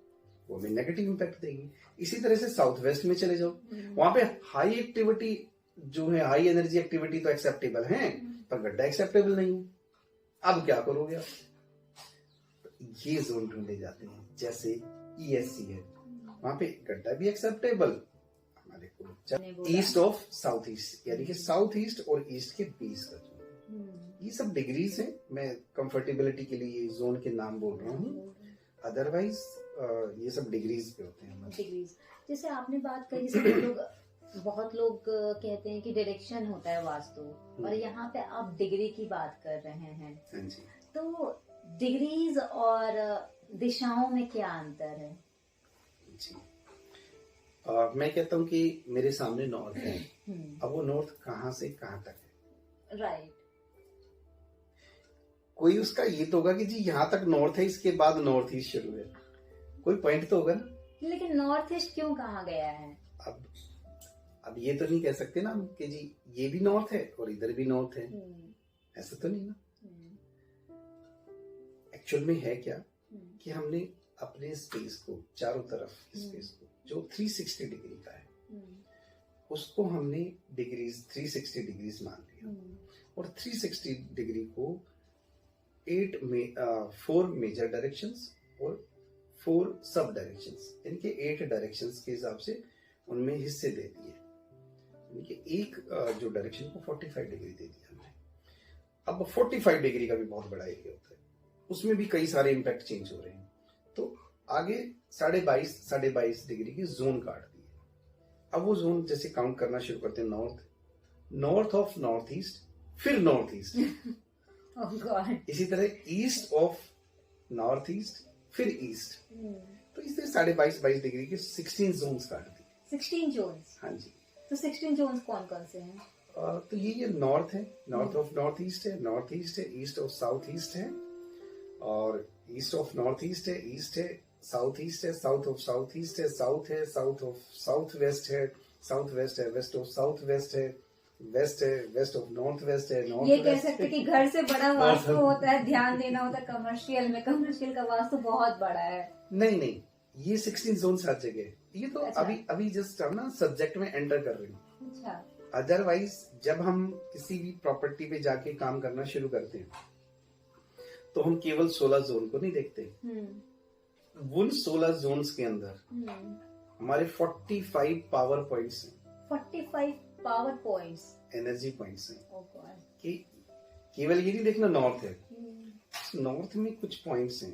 वो हमें नेगेटिव इम्पैक्ट देगी। इसी तरह से साउथ वेस्ट में चले जाओ, वहां पे हाई एक्टिविटी जो है, हाई एनर्जी एक्टिविटी तो एक्सेप्टेबल है पर गड्ढा एक्सेप्टेबल नहीं है। अब क्या करोगे आप? ये जोन ढूंढे जाते हैं, जैसे ESC है, वहां पे गड्ढा भी एक्सेप्टेबल हमारे को, ईस्ट ऑफ साउथ ईस्ट, यानी कि साउथ ईस्ट और ईस्ट के बीच का जोन। ये सब डिग्रीज है, मैं कंफर्टेबिलिटी के लिए ये जोन के नाम बोल रहा हूँ, अदरवाइज ये सब डिग्रीज पे होते हैं। डिग्रीज, जैसे आपने बात कही, जैसे बहुत लोग कहते हैं कि डायरेक्शन होता है वास्तु, और यहाँ पे आप डिग्री की बात कर रहे हैं, तो डिग्रीज और दिशाओं में क्या अंतर है? जी, मैं कहता हूँ कि मेरे सामने नॉर्थ है, अब वो नॉर्थ कहाँ से कहाँ तक है? राइट। कोई उसका ये तो होगा कि जी यहाँ तक नॉर्थ है, इसके बाद नॉर्थ ईस्ट शुरू है, कोई पॉइंट तो होगा ना। लेकिन नॉर्थ ईस्ट क्यों कहा गया है? अब ये तो नहीं कह सकते ना कि जी ये भी नॉर्थ है और इधर भी नॉर्थ है, ऐसा तो नहीं ना। एक्चुअल में है क्या कि हमने अपने स्पेस को, चारों तरफ स्पेस को जो 360 डिग्री का है, उसको हमने डिग्रीज 360 डिग्रीज मान लिया, और 360 डिग्री को 4 मेजर डायरेक्शंस और 4 सब डायरेक्शंस, इनके 8 डायरेक्शंस के हिसाब से उनमें हिस्से दे दिए। इनके एक जो डायरेक्शन को 45 डिग्री दे दिया हमने। अब 45 डिग्री का भी बहुत बड़ा एरिया होता है, उसमें भी कई सारे इम्पैक्ट चेंज हो रहे हैं, तो आगे 22.5 डिग्री की जोन काट दिए। अब वो जोन जैसे काउंट करना शुरू करते हैं, नॉर्थ ऑफ नॉर्थ ईस्ट, फिर नॉर्थ ईस्ट इसी तरह ईस्ट ऑफ नॉर्थ ईस्ट, फिर ईस्ट, तो इस तरह 22.5 डिग्री के 16 जोन्स काट दिए। 16 जोन्स? हाँ जी। तो 16 जोन्स कौन कौन से हैं? तो ये नॉर्थ है, नॉर्थ ऑफ नॉर्थ ईस्ट है, नॉर्थ ईस्ट है, ईस्ट ऑफ साउथ ईस्ट है, और ईस्ट ऑफ नॉर्थ ईस्ट है, ईस्ट है, साउथ ईस्ट है, साउथ ऑफ साउथ ईस्ट है, साउथ है, साउथ ऑफ साउथ वेस्ट है, साउथ वेस्ट है, वेस्ट ऑफ साउथ वेस्ट है, वेस्ट है, वेस्ट ऑफ नॉर्थ वेस्ट है, नॉर्थ ये कह सकते कि घर से बड़ा वास्तु होता है, ध्यान देना होता है कमर्शियल में। कमर्शियल का वास्तु बहुत बड़ा है। नहीं, ये 16 जोन हर जगह है। ये तो अच्छा। अभी जस्ट हम ना सब्जेक्ट में एंटर कर रहे हैं। अच्छा। अदरवाइज जब हम किसी भी प्रॉपर्टी पे जाके काम करना शुरू करते हैं तो हम केवल 16 जोन को नहीं देखते। उन 16 जोन्स के अंदर हमारे 45 पावर पॉइंट्स हैं। 45 पावर पॉइंट्स, एनर्जी पॉइंट्स हैं। oh God। कि केवल ये नहीं देखना नॉर्थ है, नॉर्थ में कुछ पॉइंट्स हैं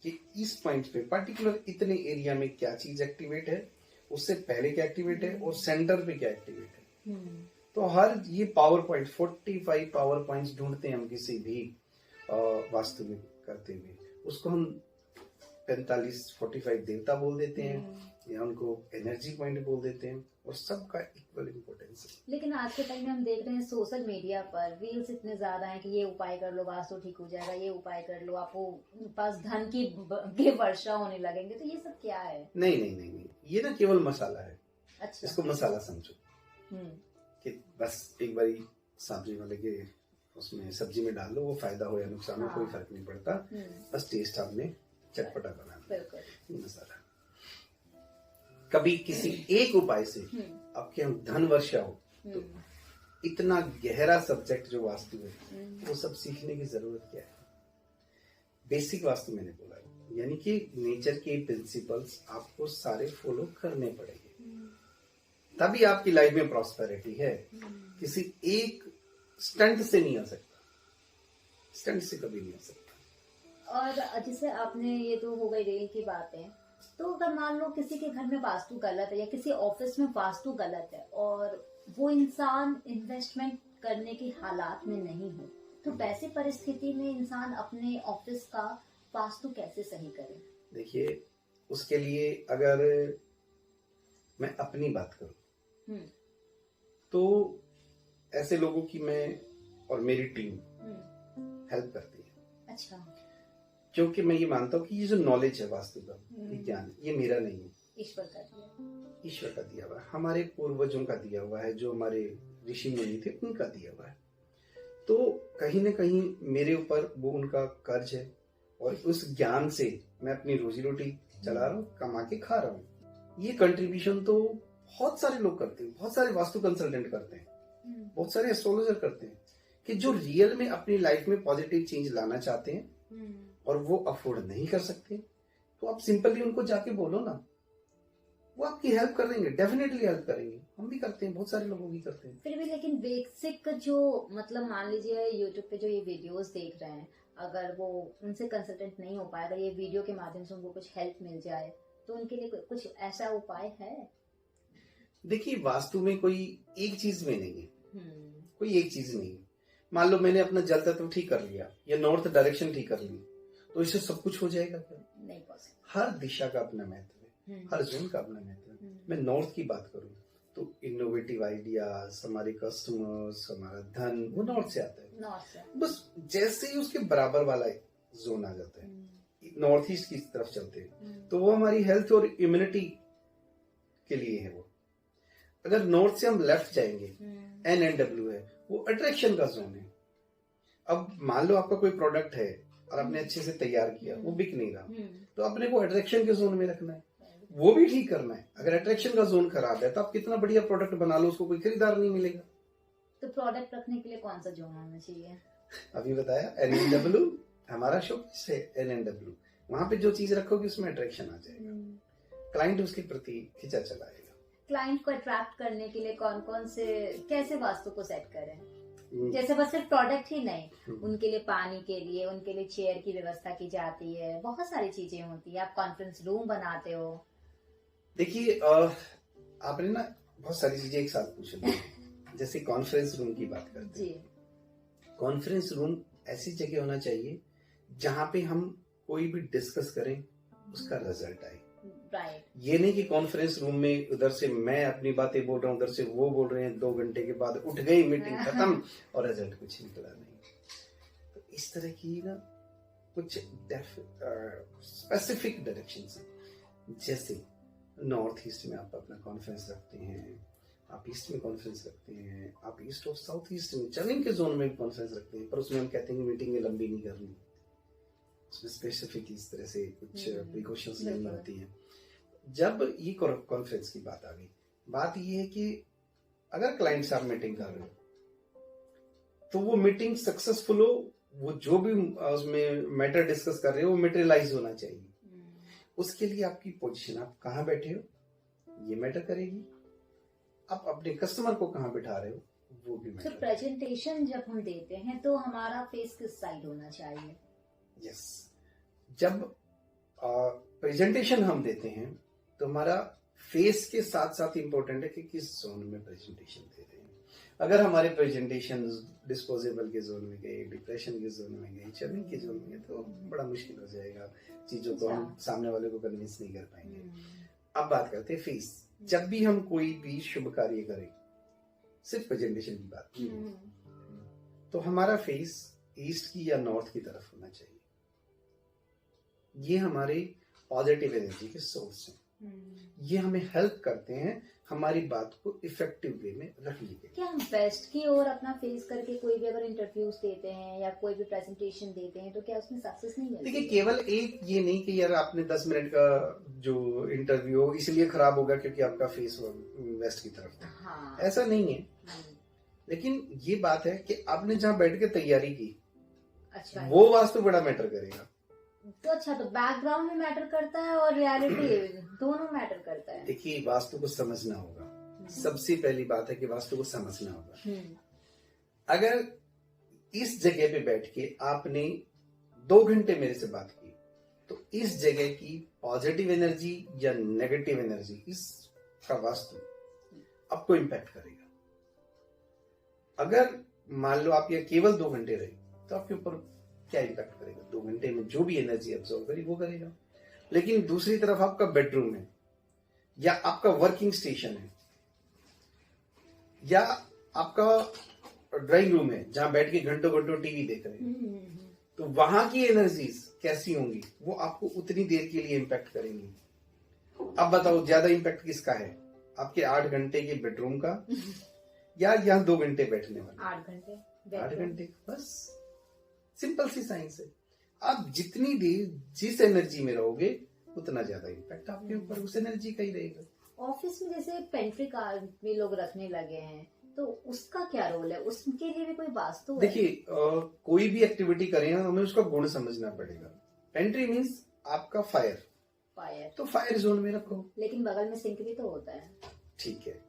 कि इस पॉइंट पे पर्टिकुलर इतने एरिया में क्या चीज एक्टिवेट है, उससे पहले क्या एक्टिवेट है और सेंटर पे क्या एक्टिवेट है। तो हर ये पावर पॉइंट 45 पावर पॉइंट्स ढूंढते हैं हम किसी भी वास्तु में करते हुए। उसको हम 45 देवता बोल देते हैं या उनको एनर्जी पॉइंट बोल देते हैं, और सबका इक्वल इम्पोर्टेंस है। लेकिन आज के टाइम में हम देख रहे हैं सोशल मीडिया पर रील्स इतने ज्यादा हैं कि ये उपाय कर लो वास्तु ठीक हो जाएगा, ये उपाय कर लो आपको पास धन की वर्षा होने लगेंगे। तो ये सब क्या है? नहीं, ये ना केवल मसाला है। अच्छा। इसको मसाला समझो कि बस एक बारी सब्जी वाले के उसमें सब्जी में डाल लो, वो फायदा हो या नुकसान हो कोई फर्क नहीं पड़ता, बस टेस्ट आपने चटपटा बनाना। मसाला कभी किसी एक उपाय से आपके हम धन वर्षा हो, तो इतना गहरा सब्जेक्ट जो वास्तु है वो सब सीखने की जरूरत क्या है? बेसिक वास्तु मैंने बोला है, यानी कि नेचर के प्रिंसिपल्स आपको सारे फॉलो करने पड़ेंगे, तभी आपकी लाइफ में प्रॉस्पेरिटी है। किसी एक स्टंट से नहीं आ सकता, स्टंट से कभी नहीं आ सकता। और जैसे आपने ये तो हो गई रेल की बातें, तो अगर मान लो किसी के घर में वास्तु गलत है या किसी ऑफिस में वास्तु गलत है और वो इंसान इन्वेस्टमेंट करने की हालात में नहीं हो, तो वैसी परिस्थिति में इंसान अपने ऑफिस का वास्तु कैसे सही करे? देखिए, उसके लिए अगर मैं अपनी बात करूं तो ऐसे लोगों की मैं और मेरी टीम हेल्प करती है। अच्छा। क्योंकि मैं ये मानता हूँ कि ये जो नॉलेज है वास्तु का, विज्ञान, ये मेरा नहीं है, ईश्वर का दिया, ईश्वर का दिया हुआ है, हमारे पूर्वजों का दिया हुआ है, जो हमारे ऋषि मुनि थे उनका दिया हुआ है। तो कहीं ना कहीं मेरे ऊपर वो उनका कर्ज है, और उस ज्ञान से मैं अपनी रोजी रोटी चला रहा हूँ, कमा के खा रहा हूँ। ये कंट्रीब्यूशन तो बहुत सारे लोग करते हैं, बहुत सारे वास्तु कंसल्टेंट करते हैं, बहुत सारे एस्ट्रोलॉजर करते हैं, कि जो रियल में अपनी लाइफ में पॉजिटिव चेंज लाना चाहते हैं और वो अफोर्ड नहीं कर सकते, तो आप सिंपली उनको जाके बोलो ना, वो आपकी हेल्प कर देंगे, डेफिनेटली हेल्प करेंगे। हम भी करते हैं, बहुत सारे लोगों की करते हैं। फिर भी लेकिन बेसिक जो मतलब मान लीजिए यूट्यूब पे जो ये वीडियोस देख रहे हैं, अगर वो उनसे कंसल्टेंट नहीं हो पाए, अगर ये वीडियो के माध्यम से उनको कुछ हेल्प मिल जाए, तो उनके लिए कुछ ऐसा उपाय है? देखिए, वास्तु में कोई एक चीज में नहीं है, कोई एक चीज नहीं है। मान लो मैंने अपना जल तत्व ठीक कर लिया या नॉर्थ डायरेक्शन ठीक कर ली, तो इससे सब कुछ हो जाएगा क्या? नहीं पॉसिबल। हर दिशा का अपना महत्व है, हर जोन का अपना महत्व है। मैं नॉर्थ की बात करूं तो इनोवेटिव आइडियाज, हमारे कस्टमर्स, हमारा धन, वो नॉर्थ से आता है। नॉर्थ से बस जैसे ही उसके बराबर वाला जोन आ जाता है, नॉर्थ ईस्ट की तरफ चलते हैं, तो वो हमारी हेल्थ और इम्यूनिटी के लिए है। वो अगर नॉर्थ से हम लेफ्ट जाएंगे, NNW है, वो अट्रैक्शन का जोन है। अब मान लो आपका कोई प्रोडक्ट है और आपने अच्छे से तैयार किया, वो बिक नहीं रहा, तो अपने को अट्रैक्शन के जोन में रखना है, वो भी ठीक करना है। अगर अट्रैक्शन का जोन खराब है तो आप कितना बढ़िया प्रोडक्ट बना लो, उसको कोई खरीदार नहीं मिलेगा। तो प्रोडक्ट रखने के लिए कौन सा जोन होना चाहिए? अभी बताया NNW, हमारा शो है NNW, वहां पे जो चीज रखोगे उसमें अट्रैक्शन आ जाएगा, क्लाइंट उसके प्रति खिंचा चला आएगा। क्लाइंट को अट्रैक्ट करने के लिए कौन कौन से कैसे वास्तु को सेट करें? जैसे बस सिर्फ प्रोडक्ट ही नहीं, उनके लिए पानी के लिए, उनके लिए चेयर की व्यवस्था की जाती है, बहुत सारी चीजें होती है। आप कॉन्फ्रेंस रूम बनाते हो। देखिए, आपने ना बहुत सारी चीजें एक साथ पूछ ली। जैसे कॉन्फ्रेंस रूम की बात करते हैं, कॉन्फ्रेंस रूम ऐसी जगह होना चाहिए जहां पे हम कोई भी डिस्कस करें उसका रिजल्ट आए। राइट। ये नहीं कि कॉन्फ्रेंस रूम में उधर से मैं अपनी बातें बोल रहा हूँ, उधर से वो बोल रहे हैं, 2 घंटे के बाद उठ गई, मीटिंग खत्म और रिजल्ट कुछ निकला नहीं। तो इस तरह की ना कुछ स्पेसिफिक डायरेक्शन से, जैसे नॉर्थ ईस्ट में आप अपना कॉन्फ्रेंस रखते हैं, आप ईस्ट में कॉन्फ्रेंस रखते हैं, आप ईस्ट और साउथ ईस्ट में चर्निंग के जोन में कॉन्फ्रेंस रखते हैं, पर उसमें हम कहते हैं कि मीटिंग में लंबी नहीं करनी, उसमें स्पेसिफिक इस तरह से कुछ प्रिकॉशंस लेनी होती हैं। जब ये कॉन्फ्रेंस की बात आ गई, बात ये है कि अगर क्लाइंट से आप मीटिंग कर रहे हो तो वो मीटिंग सक्सेसफुल हो, वो जो भी उसमें मैटर डिस्कस कर रहे हो वो मटेरियलाइज होना चाहिए। उसके लिए आपकी पोजीशन, आप कहाँ बैठे हो ये मैटर करेगी, आप अपने कस्टमर को कहाँ बिठा रहे हो वो भी मैटर। तो प्रेजेंटेशन जब हम देते हैं तो हमारा फेस किस साइड होना चाहिए? यस, जब प्रेजेंटेशन हम देते हैं तो हमारा फेस के साथ साथ इंपॉर्टेंट है कि किस जोन में प्रेजेंटेशन दे रहे हैं। अगर हमारे प्रेजेंटेशन डिस्पोजेबल के जोन में गए, डिप्रेशन के जोन में गए, चर्निंग के जोन में गए तो बड़ा मुश्किल हो जाएगा, चीजों को हम सामने वाले को कन्विंस नहीं कर पाएंगे। अब बात करते हैं फेस। जब भी हम कोई भी शुभ कार्य करें, सिर्फ प्रेजेंटेशन की बात की, तो हमारा फेस ईस्ट की या नॉर्थ की तरफ होना चाहिए। ये हमारे पॉजिटिव एनर्जी के सोर्स हैं। ये हमें हेल्प करते हैं हमारी बात को इफेक्टिव वे में रखने के लिए। क्या हम बेस्ट की ओर अपना फेस करके कोई भी अगर इंटरव्यूज देते हैं या कोई भी प्रेजेंटेशन देते हैं तो क्या उसमें सक्सेस नहीं मिलती? देखिए, केवल एक ये नहीं कि यार आपने 10 मिनट का जो इंटरव्यू हो इसलिए खराब होगा क्योंकि आपका फेस वेस्ट की तरफ था। हाँ। ऐसा नहीं है। लेकिन ये बात है कि आपने जहाँ बैठ के तैयारी की, अच्छा, वो वास्तु बड़ा मैटर करेगा। तो अच्छा, तो बैकग्राउंड भी मैटर करता है और रियलिटी दोनों मैटर करता है। देखिए, वास्तु को समझना होगा। सबसे पहली बात है कि वास्तु को समझना होगा। अगर इस जगह पे बैठ के आपने 2 घंटे मेरे से बात की तो इस जगह की पॉजिटिव एनर्जी या नेगेटिव एनर्जी, इसका वास्तु आपको इम्पैक्ट करेगा। अगर मान लो आप ये केवल 2 घंटे रहे तो आपके ऊपर क्या इम्पैक्ट करेगा? 2 घंटे में जो भी एनर्जी एब्जॉर्व करी वो करेगा। लेकिन दूसरी तरफ आपका बेडरूम है या आपका वर्किंग स्टेशन है या आपका ड्राइंग रूम है जहां बैठ के घंटों घंटों टीवी देख रहे हैं, तो वहां की एनर्जीज कैसी होंगी वो आपको उतनी देर के लिए इम्पैक्ट करेंगी। अब बताओ, ज्यादा इम्पैक्ट किसका है? आपके 8 घंटे के बेडरूम का या यहाँ 2 घंटे बैठने वाले? 8 घंटे। बस सिंपल सी साइंस है। आप जितनी देर जिस एनर्जी में रहोगे उतना ज्यादा इम्पैक्ट आपके ऊपर उस एनर्जी का ही रहेगा। ऑफिस में जैसे पेंट्री कार्ड भी लोग रखने लगे हैं तो उसका क्या रोल है? उसके लिए भी कोई वास्तु है? देखिए, कोई भी एक्टिविटी करें हमें उसका गुण समझना पड़ेगा। पेंट्री मीन्स आपका फायर, तो फायर जोन में रखो। लेकिन बगल में सिंक भी तो होता है। ठीक है,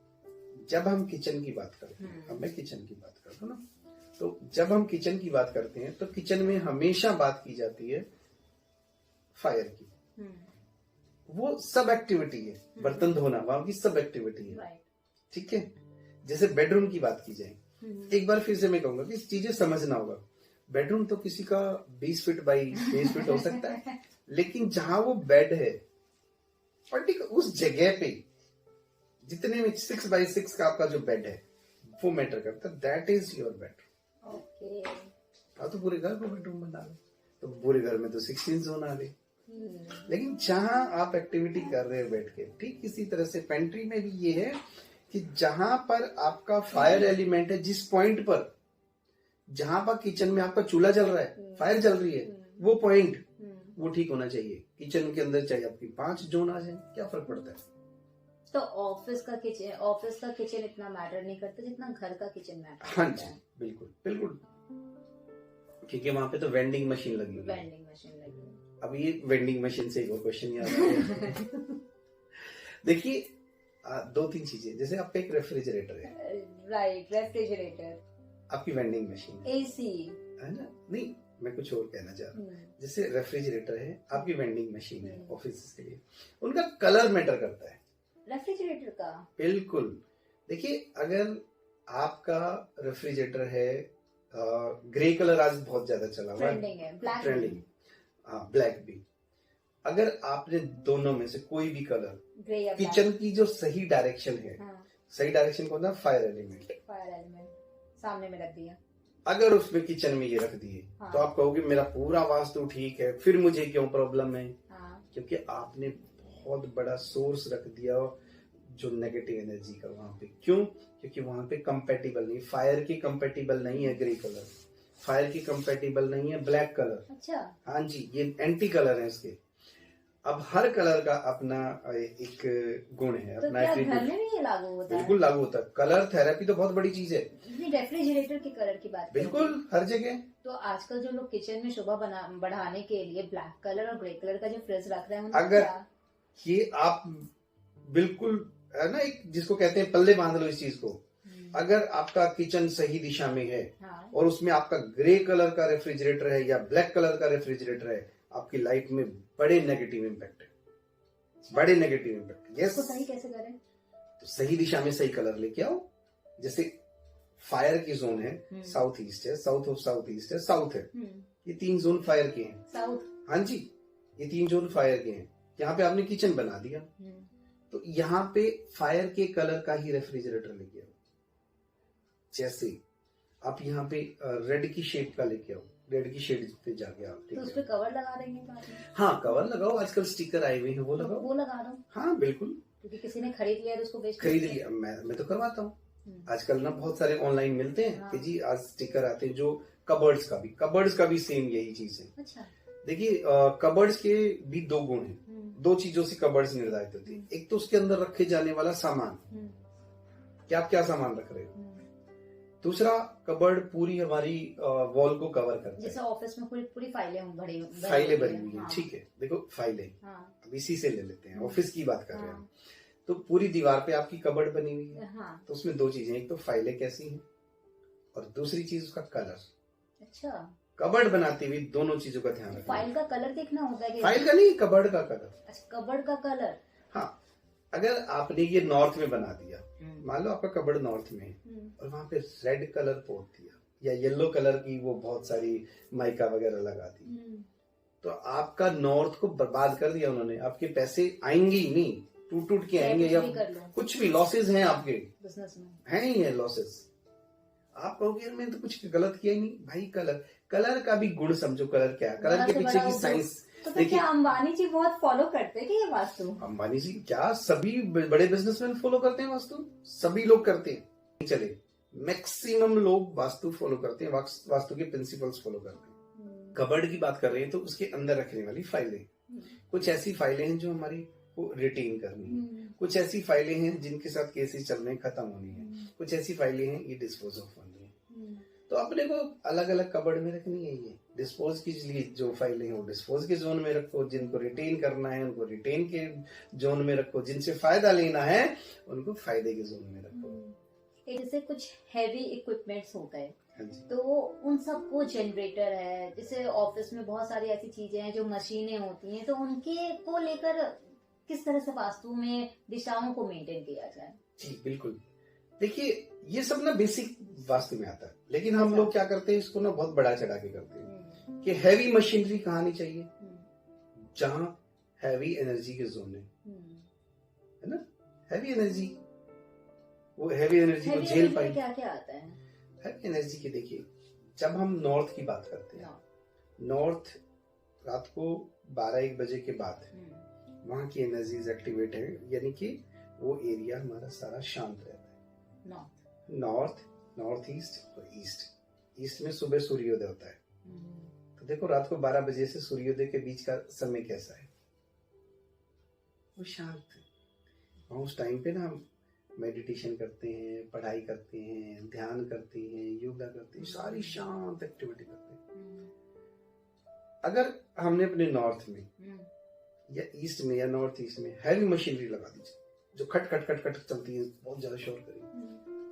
जब हम किचन की बात करते हैं, अब मैं किचन की बात करता हूँ ना, तो जब हम किचन की बात करते हैं तो किचन में हमेशा बात की जाती है फायर की। वो सब एक्टिविटी है, बर्तन धोना वहां की सब एक्टिविटी है। ठीक है, जैसे बेडरूम की बात की जाए, एक बार फिर से मैं कहूंगा कि चीजें समझना होगा। बेडरूम तो किसी का 20 फीट बाई 20 फीट हो सकता है, लेकिन जहां वो बेड है पर्टिकुलर उस जगह पे जितने में 6 बाई 6 का आपका जो बेड है वो मैटर करता है। That is your bedroom. तो पूरे घर को बेडरूम बना लो, तो पूरे घर में तो 16 जोन आ गए। लेकिन जहां आप एक्टिविटी कर रहे हो बैठ के, ठीक इसी तरह से पेंट्री में भी ये है कि जहां पर आपका फायर एलिमेंट है, जिस पॉइंट पर, जहां पर किचन में आपका चूल्हा जल रहा है, फायर जल रही है, वो पॉइंट वो ठीक होना चाहिए। किचन के अंदर चाहे आपकी 5 जोन आ जाए, क्या फर्क पड़ता है? तो ऑफिस का किचन इतना मैटर नहीं करता जितना घर का किचन मैटर करता है। हाँ जी, बिल्कुल बिल्कुल, क्योंकि वहां पे तो वेंडिंग मशीन लगी हुई है। अब ये वेंडिंग मशीन से एक और क्वेश्चन याद आया। देखिए, 2-3 चीजें, जैसे आपका एक रेफ्रिजरेटर है, राइट, रेफ्रिजरेटर, आपकी वेंडिंग मशीन, एसी है ना? नहीं, मैं कुछ और कहना चाह रहा हूँ। जैसे रेफ्रिजरेटर है, आपकी वेंडिंग मशीन है ऑफिस के लिए, उनका कलर मैटर करता है रेफ्रिजरेटर का। बिल्कुल। देखिए, अगर आपका रेफ्रिजरेटर है ग्रे कलर, आज बहुत ज्यादा चला हुआ है, ट्रेंडिंग, हाँ, ब्लैक भी, अगर आपने दोनों में से कोई भी कलर, किचन की जो सही डायरेक्शन है, सही डायरेक्शन कौन सा? फायर एलिमेंट, सामने में रख दिया। अगर उसमें किचन में ये रख दिए हाँ। तो आप कहोगे मेरा पूरा वास्तु ठीक है, फिर मुझे क्यों प्रॉब्लम है? हाँ। क्योंकि आपने बहुत बड़ा सोर्स रख दिया जो नेगेटिव एनर्जी का वहां पे। क्यों? क्योंकि वहां पे कंपेटिबल नहीं, फायर की कंपेटिबल नहीं है ग्रे कलर, फायर की कंपेटिबल नहीं है ब्लैक कलर। अच्छा। हाँ जी, ये एंटी कलर है इसके। अब हर कलर का अपना एक गुण है, तो अपना क्या एक घर में भी ये लागू होता है? बिल्कुल लागू होता है। कलर थेरेपी तो बहुत बड़ी चीज है। रेफ्रिजरेटर के कलर की बात करें बिल्कुल हर जगह। तो आजकल जो लोग किचन में शोभा बढ़ाने के लिए ब्लैक कलर और ग्रे कलर का जो फ्रिज रख रहे हैं, अगर ये आप बिल्कुल है ना, एक जिसको कहते हैं पल्ले बांध लो इस चीज को। अगर आपका किचन सही दिशा में है, हाँ। और उसमें आपका ग्रे कलर का रेफ्रिजरेटर है या ब्लैक कलर का रेफ्रिजरेटर है, आपकी लाइफ में बड़े नेगेटिव इम्पैक्ट है, बड़े नेगेटिव इम्पैक्ट। यस। तो सही कैसे करें? तो सही दिशा में सही कलर लेके आओ। जैसे फायर की जोन है, साउथ ईस्ट है, साउथ ऑफ साउथ ईस्ट है, साउथ है, ये 3 जोन फायर के हैं। साउथ, हाँ जी, ये 3 जोन फायर के हैं। यहाँ पे आपने किचन बना दिया, तो यहाँ पे फायर के कलर का ही रेफ्रिजरेटर लेके आओ। जैसे आप यहाँ पे रेड की शेड का लेके आओ, रेड की शेड पे जाके आप तो उस पे कवर लगा देंगे बाद में? हाँ, कवर लगाओ, आजकल स्टिकर आए हुए हैं, वो लगाओ। वो लगा दो। हाँ बिल्कुल, क्योंकि किसी ने खरीद लिया तो उसको बेच खरीद लिया। मैं तो करवाता हूँ। आजकल ना बहुत सारे ऑनलाइन मिलते हैं। हाँ। कि जी आज स्टिकर आते हैं, जो कबर्ड्स का भी सेम यही चीज है। अच्छा। देखिए कबर्ड्स के भी 2 गुण हैं। 2 चीजों से कबर्ड्स निर्धारित होती है। एक तो उसके अंदर रखे जाने वाला सामान, कि आप क्या सामान रख रहे हो। दूसरा, कबर्ड पूरी हमारी वॉल को कवर करता है। जैसे ऑफिस में पूरी फाइलें भरी हुई हैं। ठीक है, देखो फाइलें, अब इसी से ले लेते हैं, ऑफिस की बात कर रहे हैं। तो पूरी दीवार पे आपकी कबर्ड बनी हुई है। तो उसमें 2 चीजें, एक तो फाइलें कैसी हैं और दूसरी चीज उसका कलर। अच्छा। कबर्ड बनाते हुए दोनों चीजों का ध्यान रखना। फाइल का कलर देखना होता है? फाइल का नहीं, कबर्ड का कलर। अच्छा, कबर्ड का कलर। हाँ, अगर आपने ये नॉर्थ में बना दिया, मान लो आपका कबर्ड नॉर्थ में है, और वहां पे रेड कलर पोत दिया या येलो कलर की वो बहुत सारी माइका वगैरह लगा दी, तो आपका नॉर्थ को बर्बाद कर दिया उन्होंने। आपके पैसे आएंगे ही नहीं, टूट के आएंगे, या कुछ भी लॉसेस हैं आपके बिजनेस में, है ही है लॉसेस। आप कहोगे मैंने तो कुछ गलत किया ही नहीं। भाई कलर का भी गुण समझो। कलर क्या है, कलर के पीछे की साइंस। तो देखिए अंबानी जी बहुत फॉलो करते हैं कि ये वास्तु? अंबानी जी क्या, सभी बड़े बिजनेसमैन फॉलो करते हैं वास्तु, सभी लोग करते हैं। चले मैक्सिमम लोग वास्तु फॉलो करते हैं, वास्तु के प्रिंसिपल्स फॉलो करते हैं। कबर्ड की बात कर रहे हैं तो उसके अंदर रखने वाली फाइलें, कुछ ऐसी फाइलें हैं जो हमारी को रिटेन करनी है, कुछ ऐसी फाइलें हैं जिनके साथ केसेस चल रहे हैं, खत्म होनी है, कुछ ऐसी फाइलें हैं ये डिस्पोज ऑफ होनी है। तो अपने को अलग अलग कबर्ड में रखनी है। ये डिस्पोज के लिए जो फाइलें हैं वो डिस्पोज के जोन में रखो, जिनको रिटेन करना है उनको रिटेन के जोन में रखो, जिनसे फायदा लेना है उनको फायदे के जोन में रखो। जैसे कुछ हैवी इक्विपमेंट्स हो गए, तो उन सबको, जनरेटर है, जैसे ऑफिस में बहुत सारी ऐसी चीजें हैं जो मशीनें होती हैं, तो उनके को लेकर किस तरह से वास्तु में दिशाओं को मेंटेन किया जाए? जी बिल्कुल, देखिए ये सब ना बेसिक वास्तु में आता है, लेकिन हम लोग क्या करते हैं, इसको ना बहुत बड़ा चढ़ा के करते हैं कि हैवी मशीनरी कहाँ नहीं चाहिए, जहां हैवी एनर्जी के जोन है ना, हैवी एनर्जी, वो हैवी एनर्जी को झेल पाए। क्या क्या आता है हैवी एनर्जी के? देखिए जब हम नॉर्थ की बात करते हैं, नॉर्थ रात को 12-1 बजे के बाद वहां की एनर्जीज एक्टिवेट है, यानी कि वो एरिया हमारा सारा शांत रहता है। नॉर्थ ईस्ट और ईस्ट में सुबह सूर्योदय होता है। तो देखो रात को 12 बजे से सूर्योदय के बीच का समय कैसा है, वो शांत है। उस टाइम पे ना हम मेडिटेशन करते हैं, पढ़ाई करते हैं, ध्यान करते हैं, योगा करते हैं, सारी शांत एक्टिविटी करते हैं। अगर हमने अपने नॉर्थ में या ईस्ट में या नॉर्थ ईस्ट में हैवी मशीनरी लगा दीजिए जो खट खट खट खट चलती है, बहुत ज्यादा शोर करेगी,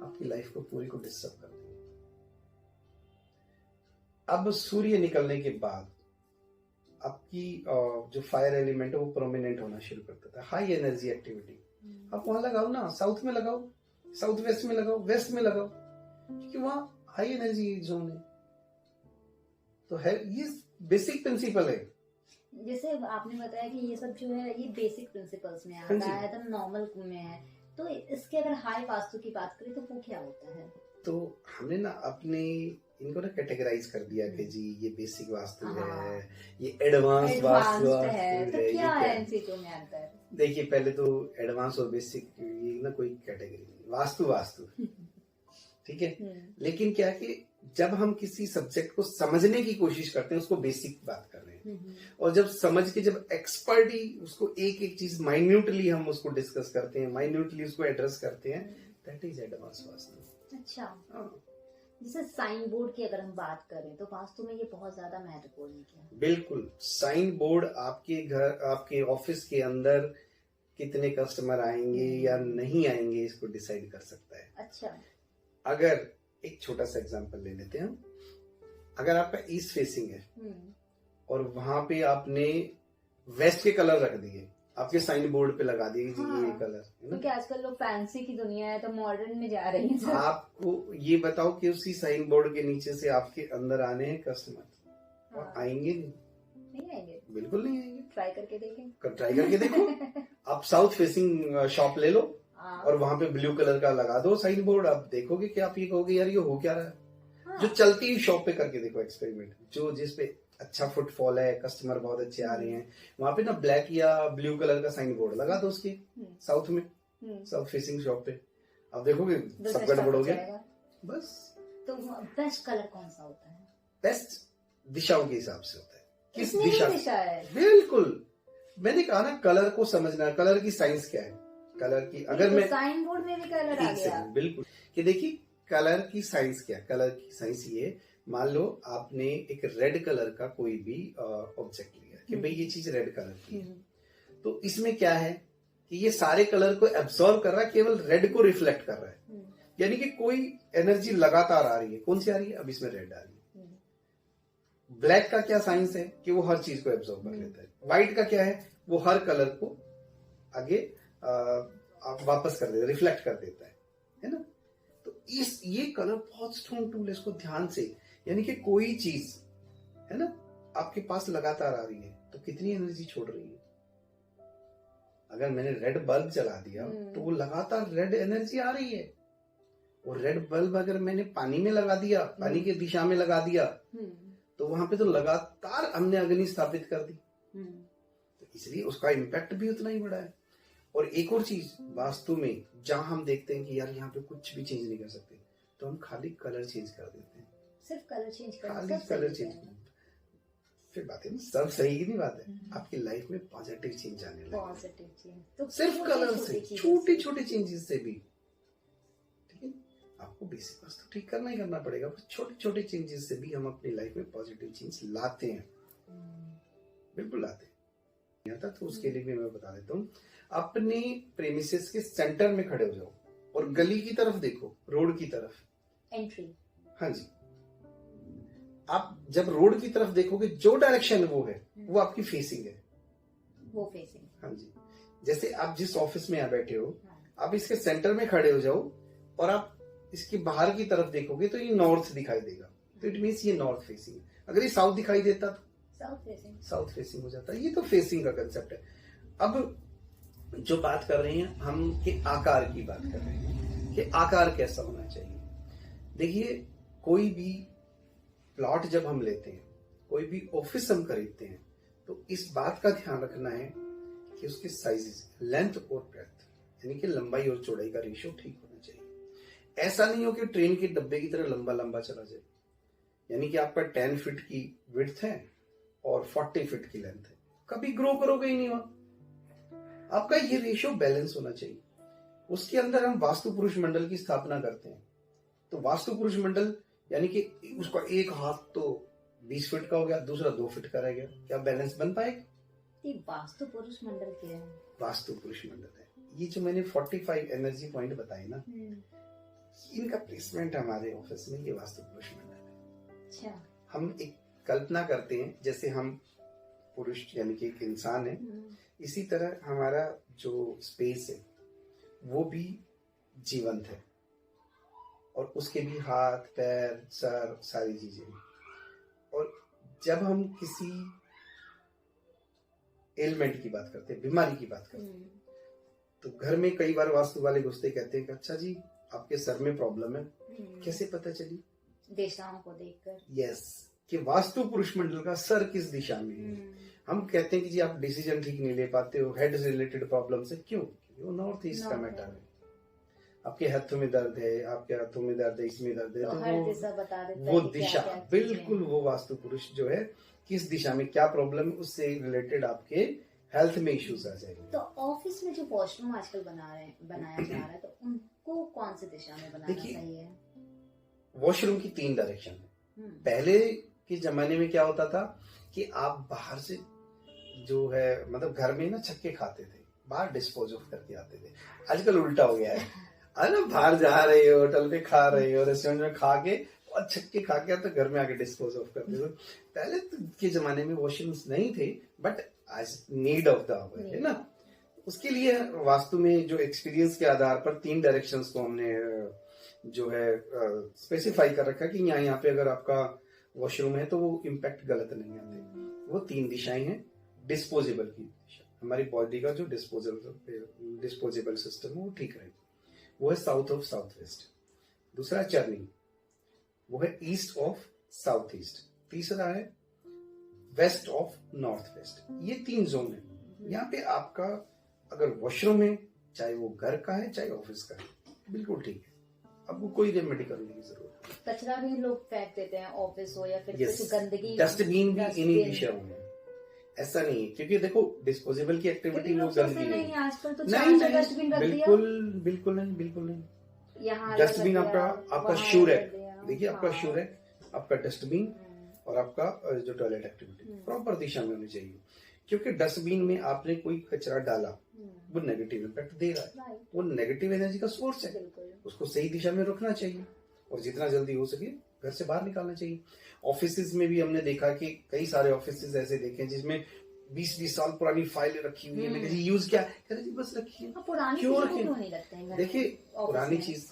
आपकी लाइफ को पूरी को डिस्टर्ब कर देगी। अब सूर्य निकलने के बाद आपकी जो फायर एलिमेंट है वो प्रोमिनेंट होना शुरू कर देता है, हाई एनर्जी एक्टिविटी। आप वहां लगाओ ना, साउथ में लगाओ, साउथ वेस्ट में लगाओ, वेस्ट में लगाओ, क्योंकि वहां हाई एनर्जी जोन है। तो है ये बेसिक प्रिंसिपल है। जैसे आपने बताया कि ये सब जो है ये बेसिक प्रिंसिपल्स में आता है, एकदम नॉर्मल में है, तो इसके अगर हाई वास्तु की बात करें तो वो क्या होता है? तो हमने ना अपने इनको ना कैटेगराइज कर दिया कि जी ये बेसिक वास्तु हाँ। है, ये एडवांस वास्तु है, तो है, क्या ये है इन चीजों में अंतर? देखिए पहले तो एडवांस और बेसिक ये ना कोई कैटेगरी नहीं, वास्तु वास्तु ठीक है। लेकिन क्या है कि जब हम किसी सब्जेक्ट को समझने की कोशिश करते हैं उसको बेसिक बात कर रहे हैं, और जब समझ के जब एक्सपर्टी उसको एक एक चीज माइन्यूटली हम उसको डिस्कस करते हैं, माइन्यूटली उसको एड्रेस करते हैं, दैट इज एडवांस वास्तु। अच्छा, हाँ। जैसे साइन बोर्ड की अगर हम बात करें तो वास्तु में ये बहुत ज्यादा महत्वपूर्ण है क्या? बिल्कुल, साइन बोर्ड आपके घर आपके ऑफिस के अंदर कितने कस्टमर आएंगे या नहीं आएंगे इसको डिसाइड कर सकता है। अच्छा। अगर एक छोटा सा एग्जांपल ले लेते हैं, अगर आपका ईस्ट फेसिंग है और वहां पे आपने वेस्ट के कलर रख दिए, आपके साइन बोर्ड पे लगा दिए जी हाँ, ये कलर है ना, क्योंकि आजकल लोग फैंसी की दुनिया है तो मॉडर्न में जा रही है। आपको ये बताओ कि उसी साइन बोर्ड के नीचे से आपके अंदर आने हैं कस्टमर, और आएंगे नहीं आएंगे, बिल्कुल नहीं आएंगे। ट्राई करके देखें, ट्राई करके देखो। आप साउथ फेसिंग शॉप ले लो और वहां पे ब्लू कलर का लगा दो साइन बोर्ड, आप देखोगे कि आप ये कहोगे यार ये हो क्या रहा है। हाँ। जो चलती हुई शॉप पे करके देखो एक्सपेरिमेंट, जो जिस पे अच्छा फुटफॉल है, कस्टमर बहुत अच्छे आ रहे हैं, वहां पे ना ब्लैक या ब्लू कलर का साइन बोर्ड लगा दो उसके साउथ में, साउथ फेसिंग शॉप पे, आप देखोगे सब गड़बड़ हो गया बस। तो बेस्ट कलर कौन सा होता है? बेस्ट दिशाओं के हिसाब से होता है, किस इसमें भी दिशा दिशा है। बिल्कुल, मैंने कहा ना कलर को समझना, कलर की साइंस क्या है, कलर की अगर मैं साइन बोर्ड में भी कलर आ गया। बिल्कुल, कि देखिए कलर की साइंस क्या, कलर की साइंस ये, मान लो आपने एक रेड कलर का कोई भी ऑब्जेक्ट लिया कि भाई ये चीज रेड कलर की है, तो इसमें क्या है कि ये सारे कलर को एब्सॉर्ब कर रहा है, केवल रेड को रिफ्लेक्ट कर रहा है, यानी कि कोई एनर्जी लगातार आ रही है। कौन सी आ रही है? अब इसमें रेड आ रही है। ब्लैक का क्या साइंस है कि वो हर चीज को एब्सॉर्ब कर लेता है। व्हाइट का क्या है? वो हर कलर को आगे वापस कर देता है, रिफ्लेक्ट कर देता है ना। तो ये कलर बहुत स्ट्रॉन्ग टूल है, इसको ध्यान से, यानी कि कोई चीज है ना आपके पास लगातार आ रही है तो कितनी एनर्जी छोड़ रही है। अगर मैंने रेड बल्ब जला दिया तो वो लगातार रेड एनर्जी आ रही है, और रेड बल्ब अगर मैंने पानी में लगा दिया, पानी की दिशा में लगा दिया, तो वहां पे तो लगातार हमने अग्नि स्थापित कर दी, तो इसलिए उसका इम्पैक्ट भी उतना ही बड़ा है। और एक और चीज वास्तु में, जहां हम देखते हैं कि यार यहाँ पे कुछ भी चेंज नहीं कर सकते, तो हम खाली कलर चेंज कर देते हैं, सिर्फ कलर चेंज करना, खाली कलर चेंज करना। फिर बात है ना, सब सही की नहीं बात है, आपकी लाइफ में पॉजिटिव चेंज आने लगे, पॉजिटिव चेंज तो सिर्फ कलर से, छोटे छोटे चेंजेस से भी। ठीक है, आपको बेसिक वास्तु ठीक करना ही करना पड़ेगा, छोटे छोटे चेंजेस से भी हम अपनी लाइफ में पॉजिटिव चेंज लाते हैं, बिल्कुल लाते हैं। तो उसके लिए भी मैं बता देता हूँ, अपने प्रेमिसेस के सेंटर में खड़े हो जाओ और गली की तरफ देखो, रोड की तरफ एंट्री। हाँ जी, आप जब रोड की तरफ देखोगे, जो डायरेक्शन वो है वो आपकी फेसिंग है, वो फेसिंग। हाँ जी, जैसे आप जिस ऑफिस में यहाँ बैठे हो, आप इसके सेंटर में खड़े हो जाओ और आप इसके बाहर की तरफ देखोगे तो ये नॉर्थ दिखाई देगा, तो इट मीन्स ये नॉर्थ फेसिंग। अगर ये साउथ दिखाई देता तो साउथ फेसिंग हो जाता है। ये तो फेसिंग का कंसेप्ट है। अब जो बात कर रहे हैं हम कि आकार की बात कर रहे हैं कि आकार कैसा होना चाहिए। देखिए, कोई भी प्लॉट जब हम लेते हैं, कोई भी ऑफिस हम खरीदते हैं, तो इस बात का ध्यान रखना है कि उसके साइजेस, लेंथ और ब्रेड्थ, यानी कि लंबाई और चौड़ाई का रेशियो ठीक होना चाहिए। ऐसा नहीं हो कि ट्रेन के डब्बे की तरह लंबा लंबा चला जाए, यानी कि आपका 10 फीट की विड्थ है और 40 फीट की लेंथ है, कभी ग्रो करोगे ही नहीं वहां। आपका ये रेशियो बैलेंस होना चाहिए। उसके अंदर हम वास्तु पुरुष मंडल की स्थापना करते हैं, तो वास्तु पुरुष मंडल यानी कि उसका एक हाथ तो 20 फीट का हो गया, दूसरा 2 फीट का रह गया, क्या बैलेंस बन पाएगा? ये वास्तु पुरुष मंडल क्या है? वास्तु पुरुष मंडल है ये जो मैंने 45 एनर्जी पॉइंट बताए ना, इनका प्लेसमेंट हमारे ऑफिस में, ये वास्तु पुरुष मंडल है। अच्छा। हम एक कल्पना करते हैं जैसे हम पुरुष यानी कि एक इंसान है, इसी तरह हमारा जो स्पेस है वो भी जीवंत है, और उसके भी हाथ, पैर, सर, सारी चीजें। और जब हम किसी एलिमेंट की बात करते हैं, बीमारी की बात करते हैं, तो घर में कई बार वास्तु वाले घुसते कहते हैं कि अच्छा जी आपके सर में प्रॉब्लम है, कैसे पता चली? दिशाओं को देखकर। यस, कि वास्तु पुरुष मंडल का सर किस दिशा में है। हम कहते हैं कि जी आप डिसीजन ठीक नहीं ले पाते हो, हेड से रिलेटेड प्रॉब्लम से, क्यों? वो नॉर्थ ईस्ट का मैटर है। आपके हाथों में दर्द है, आपके हाथों में दर्द है, इसमें दर्द है, तो हर दिशा बता देता वो है कि दिशा क्या-क्या बिल्कुल वो वास्तु पुरुष जो है किस दिशा में क्या प्रॉब्लम है उससे रिलेटेड आपके हेल्थ में इश्यूज आ जाएंगे। तो ऑफिस में जो वॉशरूम आजकल बनाया जा रहा है, तो उनको कौन सी दिशा में बनाना सही है? वॉशरूम की 3 डायरेक्शन है। पहले के जमाने में क्या होता था कि आप बाहर से जो है मतलब घर में ना छक्के खाते थे, बाहर डिस्पोज ऑफ करके आते थे। आजकल उल्टा हो गया है, ना बाहर जा रहे हो, होटल पे खा रहे हो, रेस्टोरेंट में खा के और छक्के खा के तो घर में आके डिस्पोज ऑफ करते हो। पहले के जमाने में वॉशरूम्स नहीं थे, बट आज नीड ऑफ द आवर है ना। उसके लिए वास्तु में जो एक्सपीरियंस के आधार पर 3 डायरेक्शंस को हमने जो है स्पेसिफाई कर रखा कि यहाँ पे अगर आपका वॉशरूम है तो वो इम्पैक्ट गलत नहीं आते। वो 3 दिशाएं हैं। डिस्पोजेबल की दिशा, हमारी बॉडी का जो डिस्पोजेबल सिस्टम है वो ठीक रहे, वो है साउथ ऑफ साउथ वेस्ट। दूसरा चर्निंग, वो है ईस्ट ऑफ साउथ ईस्ट। तीसरा है वेस्ट ऑफ नॉर्थ वेस्ट। ये 3 जोन है। यहाँ पे आपका अगर वॉशरूम है, चाहे वो घर का है चाहे ऑफिस का है, बिल्कुल ठीक है, आपको कोई रेमेडी करने की जरूरत नहीं। कचरा भी लोग फेंक देते हैं, ऑफिस हो या फिर कुछ गंदगी। डस्टबिन भी इन्हीं दिशाओं में, ऐसा नहीं है क्योंकि देखो डिस्पोजेबल की एक्टिविटी वो गंदगी नहीं है आजकल तो नहीं, डस्टबिन रख दिया। बिल्कुल नहीं। यहाँ डस्टबिन आपका शूर है। देखिए आपका शूर है, आपका डस्टबिन और आपका जो टॉयलेट एक्टिविटी प्रॉपर दिशा में होनी चाहिए। क्योंकि डस्टबिन में आपने कोई कचरा डाला, वो नेगेटिव इम्पैक्ट दे रहा है, वो नेगेटिव एनर्जी का सोर्स है, उसको सही दिशा में रखना चाहिए और जितना जल्दी हो सके घर से बाहर निकालना चाहिए। ऑफिसेज में भी हमने देखा कि कई सारे ऑफिसेज ऐसे देखे हैं जिसमें 20-20 साल पुरानी फाइलें रखी हुई है। मैंने कहा यूज क्या है जी, बस रखी है, क्यों रखें? देखिए पुरानी चीज,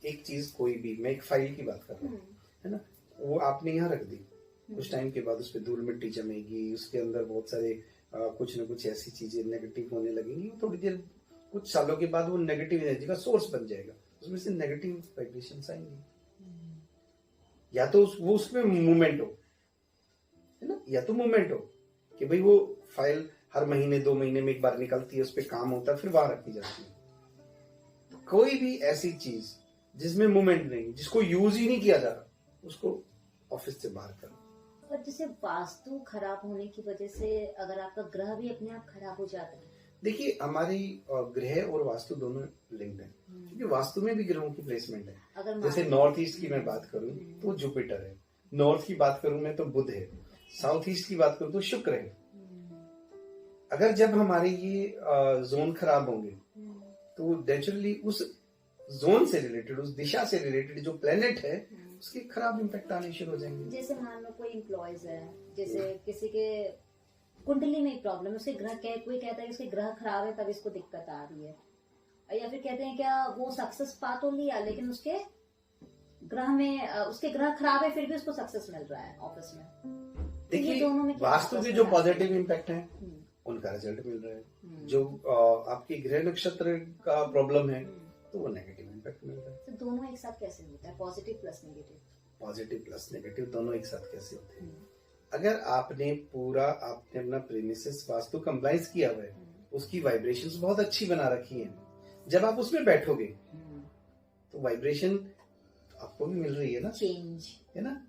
एक चीज कोई भी, मैं एक फाइल की बात कर रहा हूँ है ना, वो आपने यहाँ रख दी, कुछ टाइम के बाद उस पर धूल मिट्टी जमेगी, उसके अंदर बहुत सारे कुछ न कुछ ऐसी चीजें नेगेटिव होने लगेंगी। थोड़ी देर कुछ सालों के बाद वो नेगेटिव एनर्जी का सोर्स बन जाएगा, उसमें से नेगेटिव वाइब्रेशंस आएंगी। या तो वो उसमें मूवमेंट हो है ना, या तो मूवमेंट हो कि भाई वो फाइल हर महीने 2 महीने में एक बार निकलती है, उस पर काम होता है, फिर बाहर रखी जाती है। तो कोई भी ऐसी चीज जिसमें मूवमेंट नहीं, जिसको यूज ही नहीं किया जा रहा, उसको ऑफिस से बाहर करो। और जैसे वास्तु खराब होने की वजह से अगर आपका ग्रह भी अपने आप खराब हो जाता है। देखिए हमारी ग्रह और वास्तु दोनों लिंक्ड है, क्योंकि वास्तु में भी ग्रहों की प्लेसमेंट है। जैसे नॉर्थ ईस्ट की मैं बात करूं तो जुपिटर है, नॉर्थ की बात करूं मैं तो बुध है, साउथ ईस्ट की बात करूं तो शुक्र है। अगर जब हमारे ये जोन खराब होंगे तो नेचुरली उस जोन से रिलेटेड, उस दिशा से रिलेटेड जो प्लेनेट है उसके खराब इम्पैक्ट आने शुरू हो जाएंगे। जैसे मान लो कोई एम्प्लॉयज है, जैसे किसी के कुंडली में प्रॉब्लम है, उसके ग्रह कोई कहता है कि उसके ग्रह खराब है तब इसको दिक्कत आ रही है, या फिर कहते हैं क्या वो सक्सेस पा तो लिया लेकिन उसके ग्रह खराब है फिर भी उसको सक्सेस मिल रहा है ऑफिस में। देखिए वास्तु के जो पॉजिटिव इम्पैक्ट है उनका रिजल्ट मिल रहा है, जो आपकी ग्रह नक्षत्र का प्रॉब्लम है तो वो नेगेटिव इम्पैक्ट मिल रहा है। तो दोनों एक साथ कैसे होता है, positive plus negative? Positive plus negative दोनों एक साथ कैसे होते हैं? अगर आपने अपना प्रीमिसेस वास्तु कंप्लाइंस किया हुआ है, उसकी वाइब्रेशंस बहुत अच्छी बना रखी हैं, जब आप उसमें बैठोगे तो वाइब्रेशन आपको भी मिल रही है ना, चेंज है ना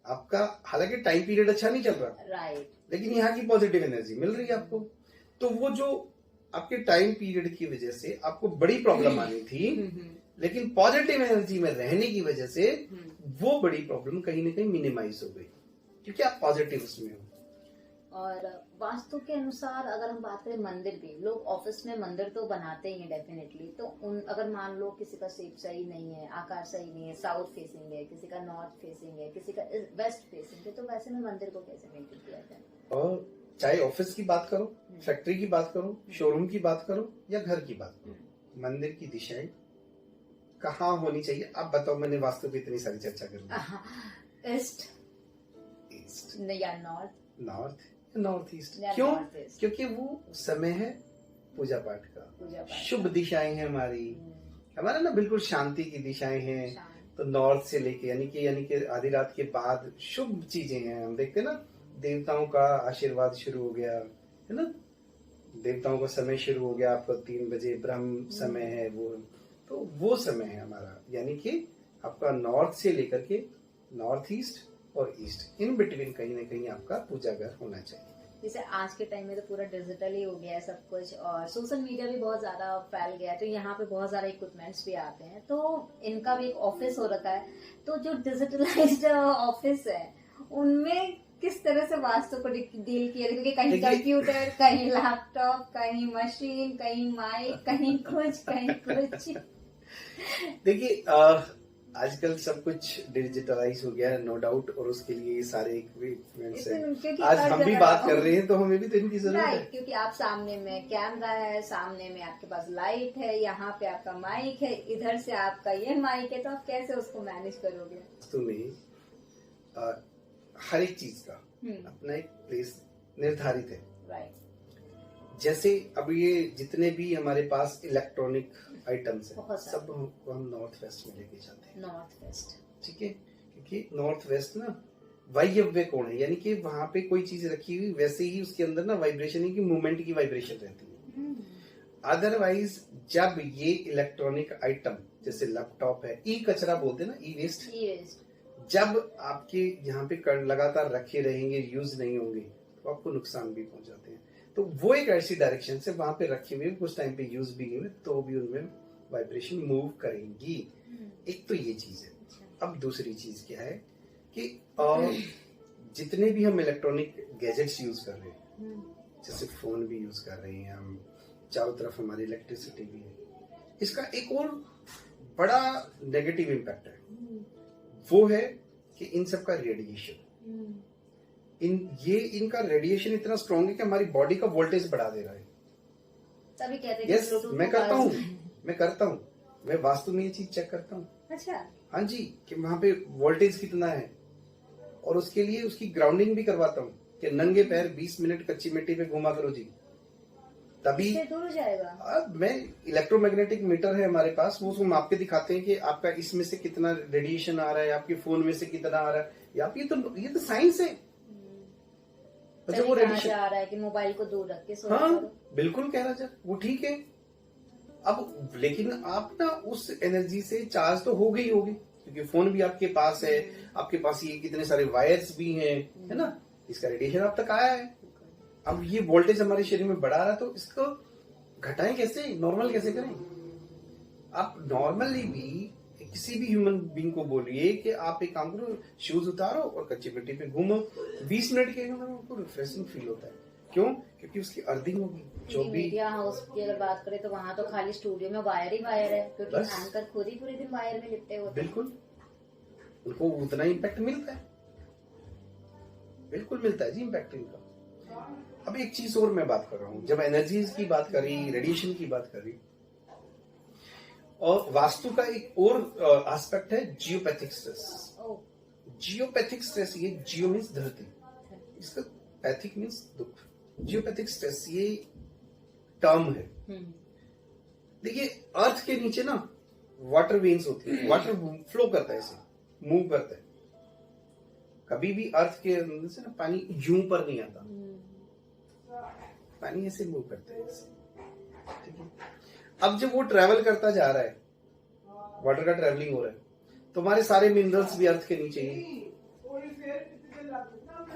आपका। हालांकि टाइम पीरियड अच्छा नहीं चल रहा, राइट, लेकिन यहाँ की पॉजिटिव एनर्जी मिल रही है आपको। तो वो जो आपके टाइम पीरियड की वजह से आपको बड़ी प्रॉब्लम आनी थी, लेकिन पॉजिटिव एनर्जी में रहने की वजह से वो बड़ी प्रॉब्लम कहीं ना कहीं मिनिमाइज हो गई, क्योंकि आप पॉजिटिव उसमें हो। और वास्तु के अनुसार अगर हम बात करें मंदिर भी, लोग ऑफिस में मंदिर तो बनाते ही हैं डेफिनेटली, तो अगर मान लो किसी का शेप सही नहीं है, आकार सही नहीं है, साउथ फेसिंग है, किसी का नॉर्थ फेसिंग है, किसी का वेस्ट फेसिंग है, तो वैसे में मंदिर को कैसे मेंटेन किया जाए? और चाहे ऑफिस की बात करो, फैक्ट्री की बात करो, शोरूम की बात करो या घर की बात करो, मंदिर की दिशाएं कहाँ होनी चाहिए? आप बताओ, मैंने वास्तु की इतनी सारी चर्चा कर ली। ईस्ट या नॉर्थ ईस्ट, क्यों? क्योंकि वो समय है पूजा पाठ का। पूजा पाठ शुभ दिशाएं हैं हमारी, हमारा ना बिल्कुल शांति की दिशाएं हैं। तो नॉर्थ से लेके यानी कि आधी रात के बाद शुभ चीजें हैं। हम देखते हैं ना, देवताओं का आशीर्वाद शुरू हो गया है ना, देवताओं का समय शुरू हो गया, आपका 3 बजे ब्रह्म समय है वो, तो वो समय है हमारा। यानी कि आपका नॉर्थ से लेकर के नॉर्थ ईस्ट और ईस्ट, इन बिटवीन कहीं ना कहीं आपका पूजा घर होना चाहिए। जैसे आज के टाइम में तो पूरा डिजिटल ही हो गया है सब कुछ, और सोशल मीडिया भी बहुत ज्यादा फैल गया है, तो यहाँ पे बहुत सारे इक्विपमेंट्स भी आते हैं, तो इनका भी एक ऑफिस हो रखा है। तो जो डिजिटलाइज्ड ऑफिस है उनमें किस तरह से वास्तु को डील किया, क्योंकि कहीं कंप्यूटर, कहीं लैपटॉप, कहीं मशीन, कहीं माइक, कहीं कुछ। देखिए आजकल सब कुछ डिजिटलाइज हो गया है, नो डाउट, और उसके लिए सारे इक्विपमेंट्स हैं। आज हम भी बात कर रहे हैं तो हमें भी तो इनकी जरूरत है, क्योंकि आप सामने में कैमरा है, सामने में आपके पास लाइट है, यहाँ पे आपका माइक है, इधर से आपका ये माइक है, तो आप कैसे उसको मैनेज करोगे? तुम्हें हर एक चीज का अपना एक प्लेस निर्धारित है। राइट। जैसे अब ये जितने भी हमारे पास इलेक्ट्रॉनिक आइटम्स हैं, सब हम नॉर्थ वेस्ट में लेके जाते हैं। नॉर्थ वेस्ट, ठीक है, क्योंकि नॉर्थ वेस्ट ना वायव्य कोण है, यानी कि वहां पे कोई चीज रखी हुई वैसे ही उसके अंदर ना वाइब्रेशन की मूवमेंट की वाइब्रेशन रहती है। अदरवाइज जब ये इलेक्ट्रॉनिक आइटम जैसे लैपटॉप है, ई कचरा बोलते हैं ना, ई वेस्ट, जब आपके यहाँ पे लगातार रखे रहेंगे, यूज नहीं होंगे, तो आपको नुकसान भी पहुंचाते हैं। तो वो एक ऐसी डायरेक्शन से वहां पे रखे हुए, कुछ टाइम पे यूज भी नहीं हुए, तो भी उनमें वाइब्रेशन मूव करेंगी। एक तो ये चीज है। अब दूसरी चीज क्या है कि जितने भी हम इलेक्ट्रॉनिक गैजेट्स यूज कर रहे हैं, जैसे फोन भी यूज कर रहे हैं हम, चारों तरफ हमारी इलेक्ट्रिसिटी भी है, इसका एक और बड़ा नेगेटिव इम्पैक्ट है, वो है कि इन सब का रेडिएशन। इनका रेडिएशन इतना स्ट्रॉन्ग है कि हमारी बॉडी का वोल्टेज बढ़ा दे रहा है। तभी कहते हैं यस, मैं करता हूँ, मैं वास्तु में ये चीज चेक करता हूँ। अच्छा। हाँ जी, कि वहां पे वोल्टेज कितना है, और उसके लिए उसकी ग्राउंडिंग भी करवाता हूँ कि नंगे पैर 20 मिनट कच्ची मिट्टी पे घुमा करो जी, तभी दूर हो जाएगा। अब मैं इलेक्ट्रोमैग्नेटिक मीटर है हमारे पास, वो उसको माप के दिखाते हैं कि आपका इसमें से कितना रेडिएशन आ रहा है, आपके फोन में से कितना आ रहा है, या ये तो साइंस है। जब वो रेडिएशन आ रहा है कि मोबाइल को दूर रख के सोना। हाँ बिल्कुल कह रहा सर, वो ठीक है। अब लेकिन आप ना उस एनर्जी से चार्ज तो हो गई होगी, क्योंकि फोन भी आपके पास है, आपके पास ये कितने सारे वायर्स भी हैं, है ना, इसका रेडिएशन आप तक आया है। अब ये वोल्टेज हमारे शरीर में बढ़ा रहा है, तो इसको घटाएं कैसे, नॉर्मल कैसे करें? आप नॉर्मली भी किसी भी ह्यूमन बीइंग को बोलिए कि आप एक काम करो, शूज उतारो और कच्ची मिट्टी पे घूमो, 20 मिनट के अंदर आपको रिफ्रेशिंग फील होता है। क्यों? क्योंकि उसकी अर्थिंग होगी। जो भी मीडिया हाउस की अगर बात करें तो वहाँ तो खाली स्टूडियो में वायर ही वायर है, क्योंकि एंकर खुद ही पूरे दिन वायर में लिपटे होते हैं। बिल्कुल, उनको उतना इम्पैक्ट मिलता है, बिल्कुल मिलता है जी इम्पैक्ट इनका। अब एक चीज और मैं बात कर रहा हूँ, जब एनर्जीज की बात करी, रेडिएशन की बात करी, और वास्तु का एक और एस्पेक्ट है जियोपैथिक स्ट्रेस। जियोपैथिक स्ट्रेस, ये जियो मीन्स धरती, इसका पैथिक मीन्स दुख। जियोपैथिक स्ट्रेस ये टर्म है। देखिए अर्थ के नीचे ना वाटर वेन्स होती है, वाटर फ्लो करता है, ऐसे मूव करता है। कभी भी अर्थ के अंदर से ना पानी यूं पर नहीं आता, पानी ऐसे मूव करता है ऐसे, ठीक है। अब जब वो ट्रेवल करता जा रहा है, वाटर का ट्रेवलिंग हो रहा है, तो हमारे सारे मिनरल्स भी अर्थ के नीचे ही।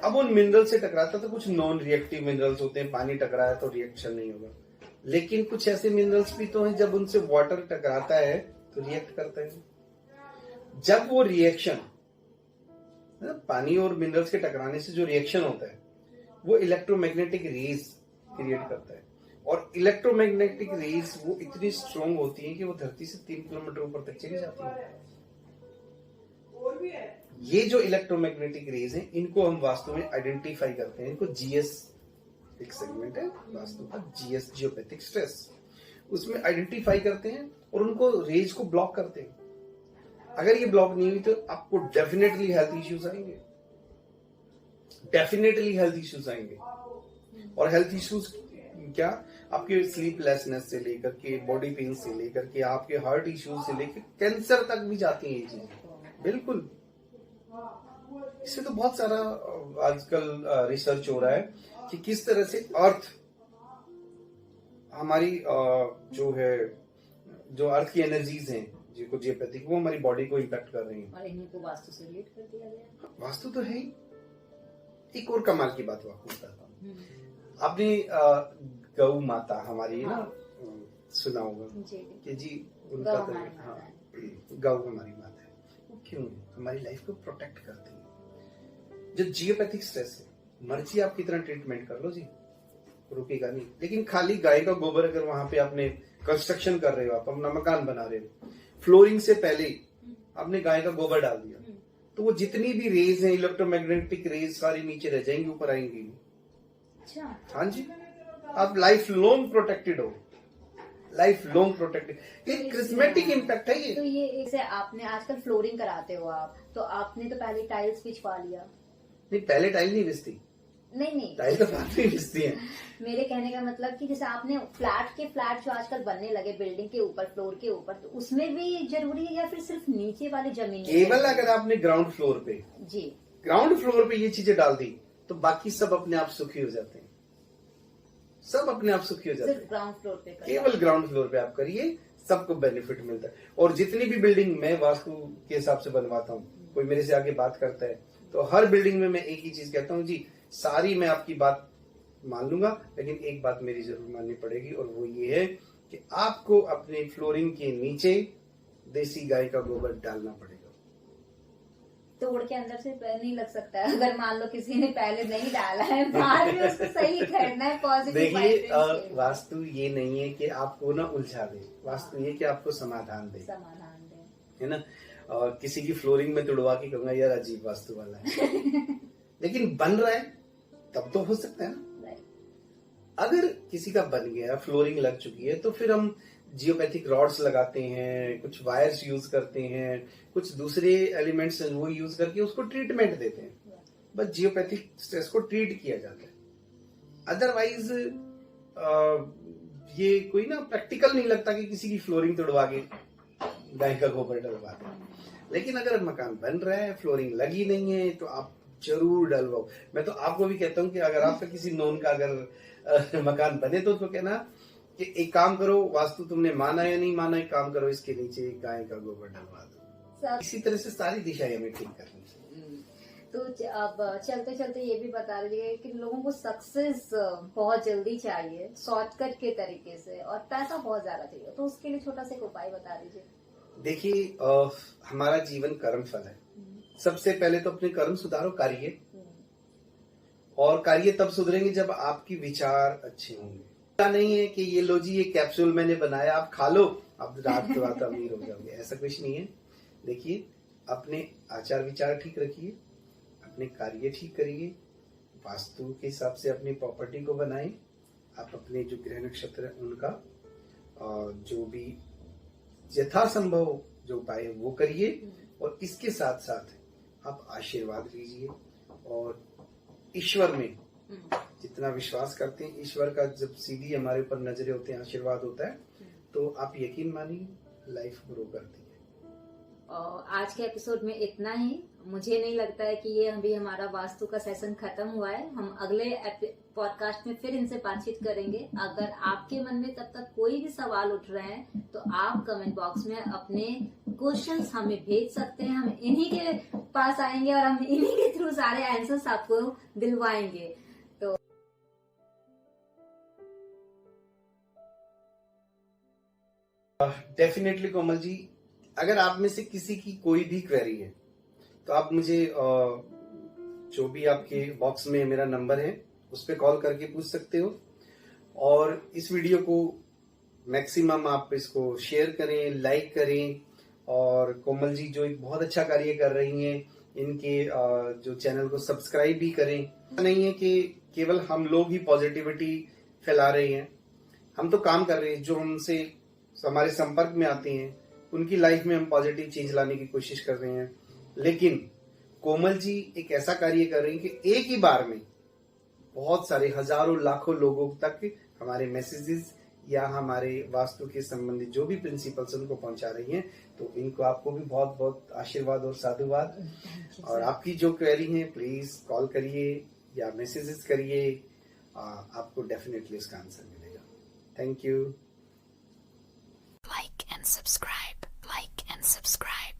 अब उन मिनरल से टकराता तो कुछ नॉन रिएक्टिव मिनरल्स होते हैं, पानी टकराया तो रिएक्शन नहीं होगा, लेकिन कुछ ऐसे मिनरल्स भी तो हैं जब उनसे वाटर टकराता है तो रिएक्ट करता है। जब वो रिएक्शन, पानी और मिनरल्स के टकराने से जो रिएक्शन होता है, वो इलेक्ट्रोमैग्नेटिक रेज क्रिएट करता है, और इलेक्ट्रोमैग्नेटिक रेज वो इतनी स्ट्रॉन्ग होती है कि वो धरती से 3 किलोमीटर ऊपर तक चली जाती है। ये जो इलेक्ट्रोमैग्नेटिक रेज हैं, इनको हम वास्तु में आइडेंटिफाई करते हैं, इनको जीएस, एक सेगमेंट है वास्तु का, जीएस जियोपैथिक स्ट्रेस, उसमें आइडेंटिफाई करते हैं और उनको रेज को ब्लॉक करते हैं। अगर ये ब्लॉक नहीं हुई तो आपको डेफिनेटली हेल्थ इश्यूज आएंगे, डेफिनेटली हेल्थ इश्यूज आएंगे। और हेल्थ इश्यूज क्या? आपके स्लीपलेसनेस से लेकर के बॉडी पेन से लेकर के आपके हार्ट इश्यूज से लेकर कैंसर तक भी जाती है ये चीजें। बिल्कुल, इससे तो बहुत सारा आजकल रिसर्च हो रहा है कि किस तरह से अर्थ हमारी जो अर्थ की एनर्जीज हैं जिनको जियोपैथिक, वो हमारी बॉडी को इम्पैक्ट कर रही हैं और इन्हीं को वास्तु से रिलेट कर दिया गया। वास्तु तो है ही। एक और कमाल की बात आपको बताता हूँ। आपने गौ माता हमारी ना सुना होगा कि जी उनका गौ तो हमारी हाँ, माता है। गौ हमारी माता है। वो क्यों है? हमारी लाइफ को प्रोटेक्ट करती है। जो जियोपैथिक स्ट्रेस है, मर्जी आप कितना ट्रीटमेंट कर लो जी, रुकेगा नहीं। लेकिन खाली गाय का गोबर अगर वहां पे आपने कंस्ट्रक्शन कर रहे हो, आप अपना मकान बना रहे हो, फ्लोरिंग से पहले आपने गाय का गोबर डाल दिया, तो वो जितनी भी रेज हैं, इलेक्ट्रोमैग्नेटिक रेज, सारी नीचे रह जाएंगी, ऊपर आएंगी। अच्छा, हाँ जी, आप लाइफ लॉन्ग प्रोटेक्टेड हो, लाइफ लॉन्ग प्रोटेक्टेड। ये क्रिस्मेटिक इम्पैक्ट है ये। तो ये जैसे आपने आजकल फ्लोरिंग कराते हो आप, तो आपने तो पहले टाइल्स बिछवा लिया। नहीं, पहले टाइल नहीं बिछती, नहीं टाइल तो बाद में बिछती है। मेरे कहने का मतलब कि जैसे आपने फ्लैट जो आजकल बनने लगे बिल्डिंग के ऊपर, फ्लोर के ऊपर, तो उसमें भी जरूरी है या फिर सिर्फ नीचे वाले जमीन? केवल अगर आपने ग्राउंड फ्लोर पे ये चीजें डाल दी तो बाकी सब अपने आप सुखी हो जाते हैं, सब अपने आप सुखी हो जाते हैं। सिर्फ ग्राउंड फ्लोर पे केवल ग्राउंड फ्लोर पे आप करिए, सबको बेनिफिट मिलता है। और जितनी भी बिल्डिंग मैं वास्तु के हिसाब से बनवाता हूँ, कोई मेरे से आगे बात करता है तो हर बिल्डिंग में मैं एक ही चीज कहता हूँ, जी सारी मैं आपकी बात मान लूंगा, लेकिन एक बात मेरी जरूर माननी पड़ेगी, और वो ये है कि आपको अपने फ्लोरिंग के नीचे देसी गाय का गोबर डालना पड़ेगा। तोड़ के अंदर से नहीं लग सकता है, अगर मान लो किसी ने पहले नहीं डाला है, बाहर में उसको सही करना है, पॉजिटिव। देखिए, वास्तु ये नहीं है कि आपको ना उलझा दे, वास्तु ये कि आपको समाधान दे, है ना। और किसी की फ्लोरिंग में तुड़वा के कहूंगा यार अजीब वास्तु वाला है लेकिन बन रहा है तब तो हो सकता है ना। अगर किसी का बन गया, फ्लोरिंग लग चुकी है, तो फिर हम जियोपैथिक रॉड्स लगाते हैं, कुछ वायर्स यूज करते हैं, कुछ दूसरे एलिमेंट्स वो यूज करके उसको ट्रीटमेंट देते हैं। बस जियोपैथिक स्ट्रेस को ट्रीट किया जाता है। अदरवाइज ये कोई ना प्रैक्टिकल नहीं लगता कि किसी की फ्लोरिंग तोड़वा के गाय का गोबर डलवा दें। लेकिन अगर मकान बन रहा है, फ्लोरिंग लगी नहीं है, तो आप जरूर डलवाओ। मैं तो आपको भी कहता हूँ कि अगर आपका किसी नोन का अगर मकान बने तो उसको कहना कि एक काम करो, वास्तु तुमने माना या नहीं माना, एक काम करो, इसके नीचे एक गाय का गोबर डलवा दो। इसी तरह से सारी दिशाएं हमें ठीक करनी चाहिए। तो अब चलते चलते ये भी बता दीजिए कि लोगों को सक्सेस बहुत जल्दी चाहिए, शॉर्टकट के तरीके से, और पैसा बहुत ज्यादा चाहिए, तो उसके लिए छोटा सा एक उपाय बता दीजिए। देखिए, हमारा जीवन कर्म फल है। सबसे पहले तो अपने कर्म सुधारो, कार्य, और कार्य तब सुधरेंगे जब आपकी विचार अच्छे होंगे। ऐसा नहीं है कि ये लो जी ये कैप्सूल मैंने बनाया, आप खा लो, आप रात के बाद अमीर हो जाओगे, ऐसा कुछ नहीं है। देखिए, अपने आचार विचार ठीक रखिए, अपने कार्य ठीक करिए, वास्तु के हिसाब से अपनी प्रॉपर्टी को बनाएं। आप अपने जो ग्रह नक्षत्र है उनका जो भी यथासंभव जो उपाय है वो करिए, और इसके साथ साथ आप आशीर्वाद लीजिए। और ईश्वर में जितना विश्वास करते हैं, ईश्वर का जब सीधी हमारे ऊपर नजरें होते हैं, आशीर्वाद होता है, तो आप यकीन मानिए लाइफ ग्रो करती है। आज के एपिसोड में इतना ही। मुझे नहीं लगता है कि ये अभी हमारा वास्तु का सेशन खत्म हुआ है। हम अगले पॉडकास्ट में फिर इनसे बातचीत करेंगे। अगर आपके मन में तब तक कोई भी सवाल उठ रहे हैं तो आप कमेंट बॉक्स में अपने क्वेश्चंस हमें भेज सकते हैं। हम इन्हीं के पास आएंगे और हम इन्हीं के थ्रू सारे आंसर्स आपको दिलवाएंगे। तो डेफिनेटली कोमल जी, अगर आप में से किसी की कोई भी क्वेरी है तो आप मुझे जो भी आपके बॉक्स में मेरा नंबर है उस पर कॉल करके पूछ सकते हो। और इस वीडियो को मैक्सिमम आप इसको शेयर करें, लाइक करें। और कोमल जी जो एक बहुत अच्छा कार्य कर रही हैं, इनके जो चैनल को सब्सक्राइब भी करें। नहीं है कि केवल हम लोग ही पॉजिटिविटी फैला रहे हैं, हम तो काम कर रहे हैं। जो हमसे हमारे संपर्क में आते हैं उनकी लाइफ में हम पॉजिटिव चेंज लाने की कोशिश कर रहे हैं। लेकिन कोमल जी एक ऐसा कार्य कर रही हैं कि एक ही बार में बहुत सारे हजारों लाखों लोगों तक हमारे मैसेजेस या हमारे वास्तु के संबंधित जो भी प्रिंसिपल्स उनको पहुंचा रही हैं, तो इनको आपको भी बहुत बहुत आशीर्वाद और साधुवाद। और आपकी जो क्वेरी है प्लीज कॉल करिए या मैसेजेस करिए, आपको डेफिनेटली इसका आंसर मिलेगा। Thank you. Like and subscribe.